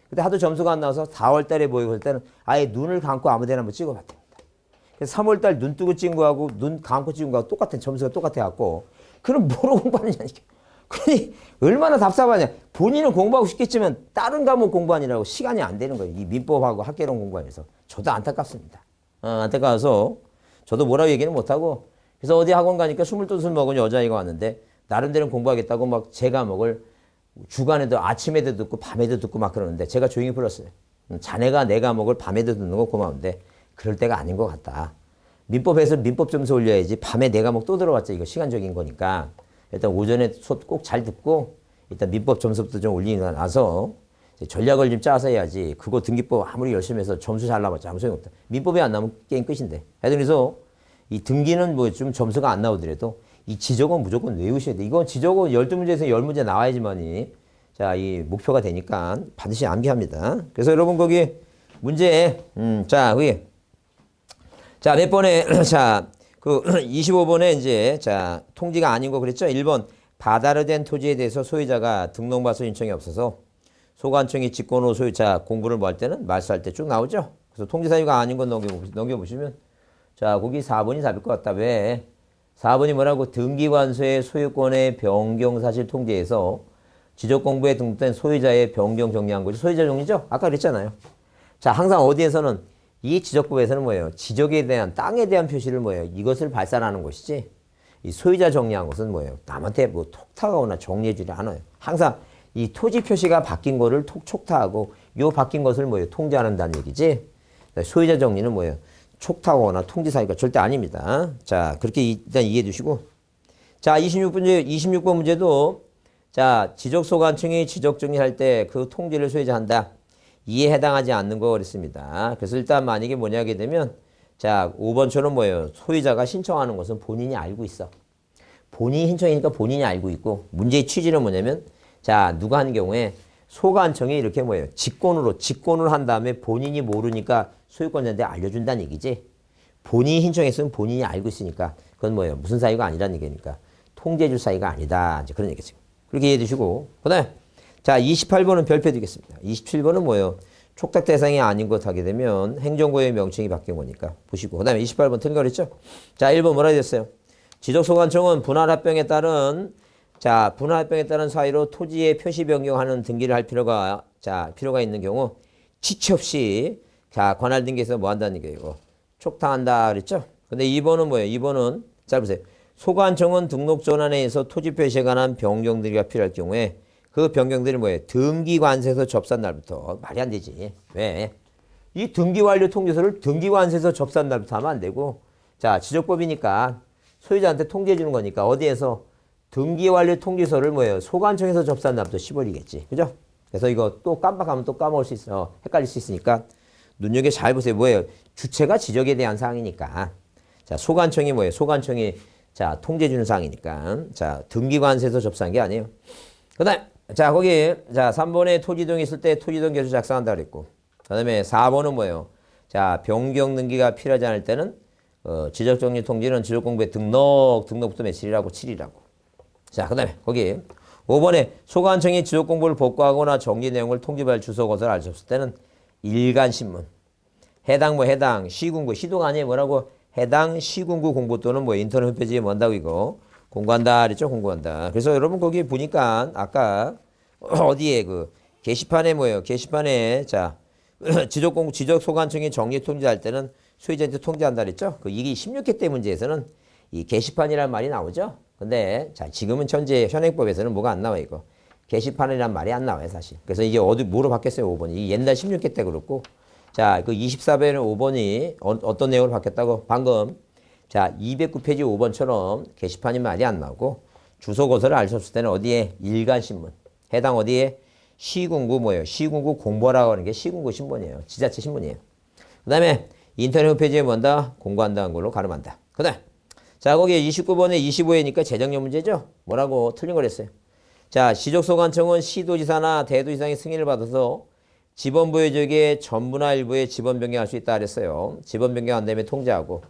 Speaker 1: 근데 하도 점수가 안 나와서 4월달에 모의고사 때는 아예 눈을 감고 아무데나 한번 찍어봤답니다. 그래서 3월달 눈 뜨고 찍은 거하고 눈 감고 찍은 거하고 똑같은 점수가 똑같아갖고 그럼 뭐로 공부하느냐 이게. 그러니 얼마나 답답하냐. 본인은 공부하고 싶겠지만 다른 과목 공부하느라고 시간이 안 되는 거예요. 이 민법하고 학개론 공부하면서. 저도 안타깝습니다. 안타까워서 저도 뭐라고 얘기는 못하고 그래서 어디 학원 가니까 22술 먹은 여자아이가 왔는데 나름대로 공부하겠다고 막 제 과목을 주간에도 아침에도 듣고 밤에도 듣고 막 그러는데 제가 조용히 불렀어요. 자네가 내 과목을 밤에도 듣는 거 고마운데 그럴 때가 아닌 것 같다. 민법에서 민법 점수 올려야지 밤에 내 과목 또 들어봤자 이거 시간적인 거니까 일단 오전에 수업 꼭 잘 듣고 일단 민법 점수부터 좀 올리고 나서 전략을 좀 짜서 해야지. 그거 등기법 아무리 열심히 해서 점수 잘 나왔자 아무 소용없다. 민법이 안 나오면 게임 끝인데. 하여튼 그래서 이 등기는 뭐 좀 점수가 안 나오더라도 이 지적은 무조건 외우셔야 돼. 이건 지적은 12문제에서 10문제 나와야지만이 자, 이 목표가 되니까 반드시 암기합니다. 그래서 여러분 거기 문제 자, 거기 자, 몇 번에 자, 그 25번에 이제 자, 통지가 아닌 거 그랬죠? 1번 바다로 된 토지에 대해서 소유자가 등록말소 신청이 없어서 소관청이 직권으로 소유자 공부를 뭐 할 때는 말소할 때 쭉 나오죠? 그래서 통지 사유가 아닌 건 넘겨보시면 자, 거기 4번이 답일 것 같다. 왜? 4번이 뭐라고? 등기관소의 소유권의 변경 사실 통지에서 지적공부에 등록된 소유자의 변경 정리한 거죠. 소유자 정리죠? 아까 그랬잖아요. 자, 항상 어디에서는 이 지적법에서는 뭐예요? 지적에 대한 땅에 대한 표시를 뭐예요? 이것을 발산하는 것이지. 이 소유자 정리한 것은 뭐예요? 남한테 뭐 톡탁하거나 정리해주지 않아요. 항상 이 토지 표시가 바뀐 거를 촉탁하고 요 바뀐 것을 뭐예요? 통지한다는 얘기지. 소유자 정리는 뭐예요? 촉탁하거나 통지 사유가 절대 아닙니다. 자, 그렇게 일단 이해해 주시고. 자, 26번 문제도 자, 지적소관청이 지적 정리할 때 그 통지를 소유자 한다. 이에 해당하지 않는 거 그랬습니다. 그래서 일단 만약에 뭐냐게 되면 자, 5번처럼 뭐예요? 소유자가 신청하는 것은 본인이 알고 있어. 본인이 신청이니까 본인이 알고 있고 문제의 취지는 뭐냐면 자, 누가 하는 경우에 소관청이 이렇게 뭐예요? 직권을 한 다음에 본인이 모르니까 소유권자한테 알려준다는 얘기지. 본인이 신청했으면 본인이 알고 있으니까 그건 뭐예요? 무슨 사유가 아니라는 얘기니까 통제해줄 사유가 아니다. 이제 그런 얘기죠. 그렇게 이해해 주시고 그 다음에 자, 28번은 별표 드리겠습니다. 27번은 뭐예요? 촉탁 대상이 아닌 것 하게 되면 행정구역의 명칭이 바뀐 거니까 보시고 그 다음에 28번 틀린 거 그랬죠? 자, 1번 뭐라 했어요? 지적소관청은 분할합병에 따른 자, 분할합병에 따른 사유로 토지의 표시 변경하는 등기를 할 필요가 있는 경우 지체 없이 자, 관할 등기에서 뭐 한다는 게 이거 촉탁한다 그랬죠? 근데 2번은 뭐예요? 2번은 잘 보세요. 소관청은 등록 전환에서 토지 표시에 관한 변경 등기가 필요할 경우에 그 변경들이 뭐예요? 등기관세에서 접수한 날부터. 말이 안 되지. 왜? 이 등기완료 통지서를 등기관세에서 접수한 날부터 하면 안 되고 자, 지적법이니까 소유자한테 통지해 주는 거니까 어디에서 등기완료 통지서를 뭐예요? 소관청에서 접수한 날부터 10월이겠지. 그죠? 그래서 이거 또 깜빡하면 또 까먹을 수 있어. 헷갈릴 수 있으니까 눈여겨 잘 보세요. 뭐예요? 주체가 지적에 대한 사항이니까. 자, 소관청이 뭐예요? 소관청이 자, 통제 주는 사항이니까. 자, 등기관세에서 접수한 게 아니에요. 그다음 자, 거기 자, 3번에 토지동이 있을 때 토지동 계수 작성한다 그랬고. 그다음에 4번은 뭐예요? 자, 변경 등기가 필요하지 않을 때는 지적정리 통지는 지적공부에 등록부터 며칠이라고 7이라고. 자, 그다음에 거기 5번에 소관청이 지적공부를 복구하거나 정리 내용을 통지받을 주소 것을 알 수 없을 때는 일간신문. 해당 시군구 시도가 아니에요. 뭐라고? 해당 시군구 공부 또는 뭐 인터넷 홈페이지에 뭔다고 이거 공부한다 그랬죠? 공부한다. 그래서 여러분 거기 보니까 아까 어디에 그 게시판에 뭐예요? 게시판에 자 지적 소관청이 정리 통지할 때는 소유자한테 통지한다 그랬죠? 그 이게 16회 때 문제에서는 이 게시판이라는 말이 나오죠? 근데 자 지금은 현재 현행법에서는 뭐가 안 나와 이거 게시판이란 말이 안 나와요 사실. 그래서 이게 뭐로 바뀌었어요 5번이. 이게 옛날 16회 때 그렇고 자 그 24배는 5번이 어떤 내용으로 바뀌었다고 방금 자 209페이지 5번처럼 게시판이 말이 안 나오고 주소 거서를 알 수 없을 때는 어디에 일간신문 해당 어디에 시군구 뭐예요 시군구 공보라고 하는 게 시군구 신문이에요 지자체 신문이에요. 그 다음에 인터넷 홈페이지에 뭔다 공고한다는 걸로 가름한다. 그 다음 자 거기 29번에 25회니까 재정력 문제죠. 뭐라고 틀린 거랬어요. 자 지적소관청은 시도지사나 대도지사의 승인을 받아서 지번부의 지역의 전부나 일부에 지번 변경할 수 있다 그랬어요. 지번 변경 안 되면 통제하고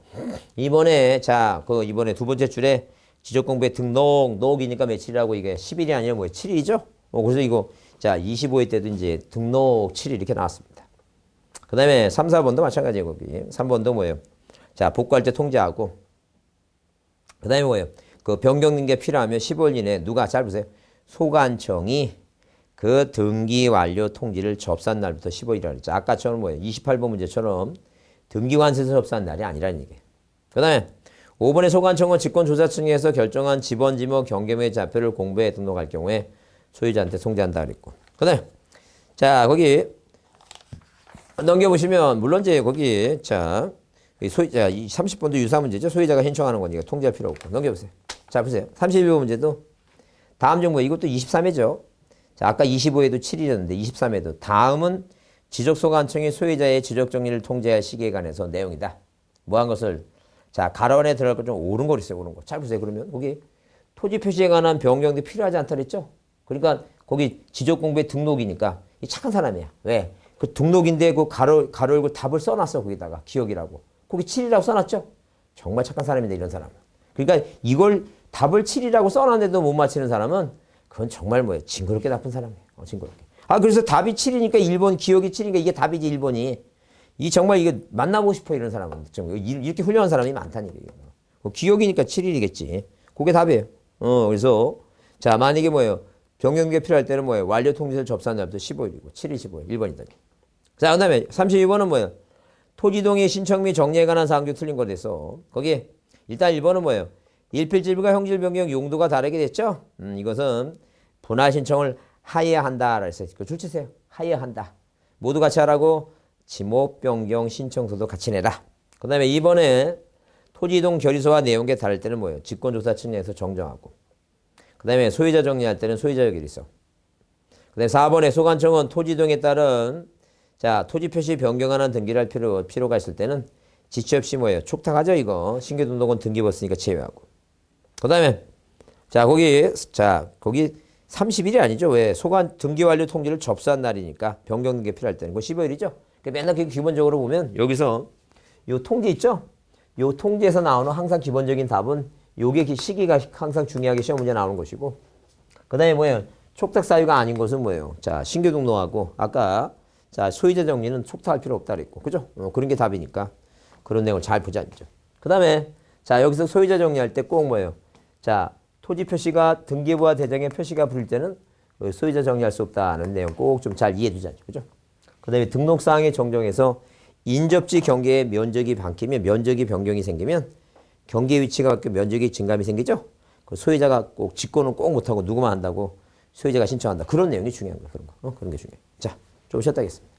Speaker 1: 이번에 자 그 이번에 두 번째 줄에 지적공부에 등록이니까 며칠이라고 이게 10일이 아니라 뭐예요 7일이죠. 그래서 이거 자 25회 때도 이제 등록 7일 이렇게 나왔습니다. 그 다음에 3, 4번도 마찬가지예요. 거기 3번도 뭐예요 자 복구할 때 통제하고 그 다음에 뭐예요 그 변경 등기가 필요하면 15일 이내에 누가 잘 보세요 소관청이 그 등기 완료 통지를 접수한 날부터 15일이라고 했죠. 아까처럼 뭐예요 28번 문제처럼 등기관세에서 접수한 날이 아니라는 얘기예요. 그 다음에 5번의 소관청은 직권조사청에서 결정한 지번지목 경계의 좌표를 공부에 등록할 경우에 소유자한테 통지한다 그랬고 그 다음에 자 거기 넘겨보시면 물론 이제 거기 자 소유자 30번도 유사 문제죠. 소유자가 신청하는 거니까 통지할 필요 없고 넘겨보세요. 자 보세요 31번 문제도 다음 정보 이것도 23회죠. 자 아까 25회도 7일이었는데 23회도 다음은 지적소관청이 소유자의 지적정리를 통제할 시기에 관해서 내용이다. 뭐한 것을 자 가론에 들어갈 거 좀 옳은 거 있어요. 옳은 거. 잘 보세요. 그러면 거기 토지 표시에 관한 변경도 필요하지 않다 그랬죠. 그러니까 거기 지적공부에 등록이니까 이 착한 사람이야. 왜? 그 등록인데 그 가로 열고 답을 써놨어 거기다가 기억이라고. 거기 7이라고 써놨죠. 정말 착한 사람인데 이런 사람은. 그러니까 이걸 답을 7이라고 써놨는데도 못 맞히는 사람은 그건 정말 뭐예요? 징그럽게 나쁜 사람이에요. 징그럽게. 그래서 답이 7이니까 1번 기억이 7이니까 이게 답이지 1번이. 이 정말 이거 만나보고 싶어 이런 사람은. 이렇게 훌륭한 사람이 많다는 얘기예요. 기억이니까 7일이겠지. 그게 답이에요. 그래서 자 만약에 뭐예요? 변경이 필요할 때는 뭐예요? 완료 통지를 접수한 날부터 15일이고 7일 15일 1번이다. 자 그다음에 32번은 뭐예요? 토지동의 신청 및 정리에 관한 사항 중 틀린 거 돼서 거기에 일단 1번은 뭐예요? 일필질부가 형질 변경 용도가 다르게 됐죠? 이것은 분할 신청을 하여야 한다. 그랬어요. 그 줄치세요. 하여야 한다. 모두 같이 하라고 지목 변경 신청서도 같이 내라. 그 다음에 2번에 토지이동 결의서와 내용이 다를 때는 뭐예요? 직권조사청에서 정정하고. 그 다음에 소유자 정리할 때는 소유자 결의서. 그 다음에 4번에 소관청은 토지이동에 따른 자 토지 표시 변경하는 등기를 할 필요가 있을 때는 지체 없이 뭐예요? 촉탁하죠 이거. 신규 등록은 등기 벗으니까 제외하고. 그 다음에 자 거기 30일이 아니죠. 왜? 소관 등기 완료 통지를 접수한 날이니까 변경 등기 필요할 때는 그 15일이죠. 맨날 기본적으로 보면 여기서 요 통지 있죠. 요 통지에서 나오는 항상 기본적인 답은 요게 시기가 항상 중요하게 시험 문제 나오는 것이고 그 다음에 뭐예요? 촉탁 사유가 아닌 것은 뭐예요? 자 신규 등록하고 아까 자 소유자 정리는 촉탁할 필요 없다 그랬고 그죠? 그런 게 답이니까 그런 내용을 잘 보자 이죠. 그 다음에 자 여기서 소유자 정리할 때 꼭 뭐예요? 자 토지 표시가 등기부와 대장의 표시가 부릴 때는 소유자 정리할 수 없다는 내용 꼭 좀 잘 이해해 두자 그죠? 그 다음에 등록사항의 정정에서 인접지 경계에 면적이 바뀌면 면적이 변경이 생기면 경계 위치가 바뀌고 면적이 증감이 생기죠? 그 소유자가 꼭 직권은 꼭 못하고 누구만 한다고 소유자가 신청한다. 그런 내용이 중요한 거예요. 그런 거. 그런 게 중요해요. 자, 좀 쉬었다 하겠습니다.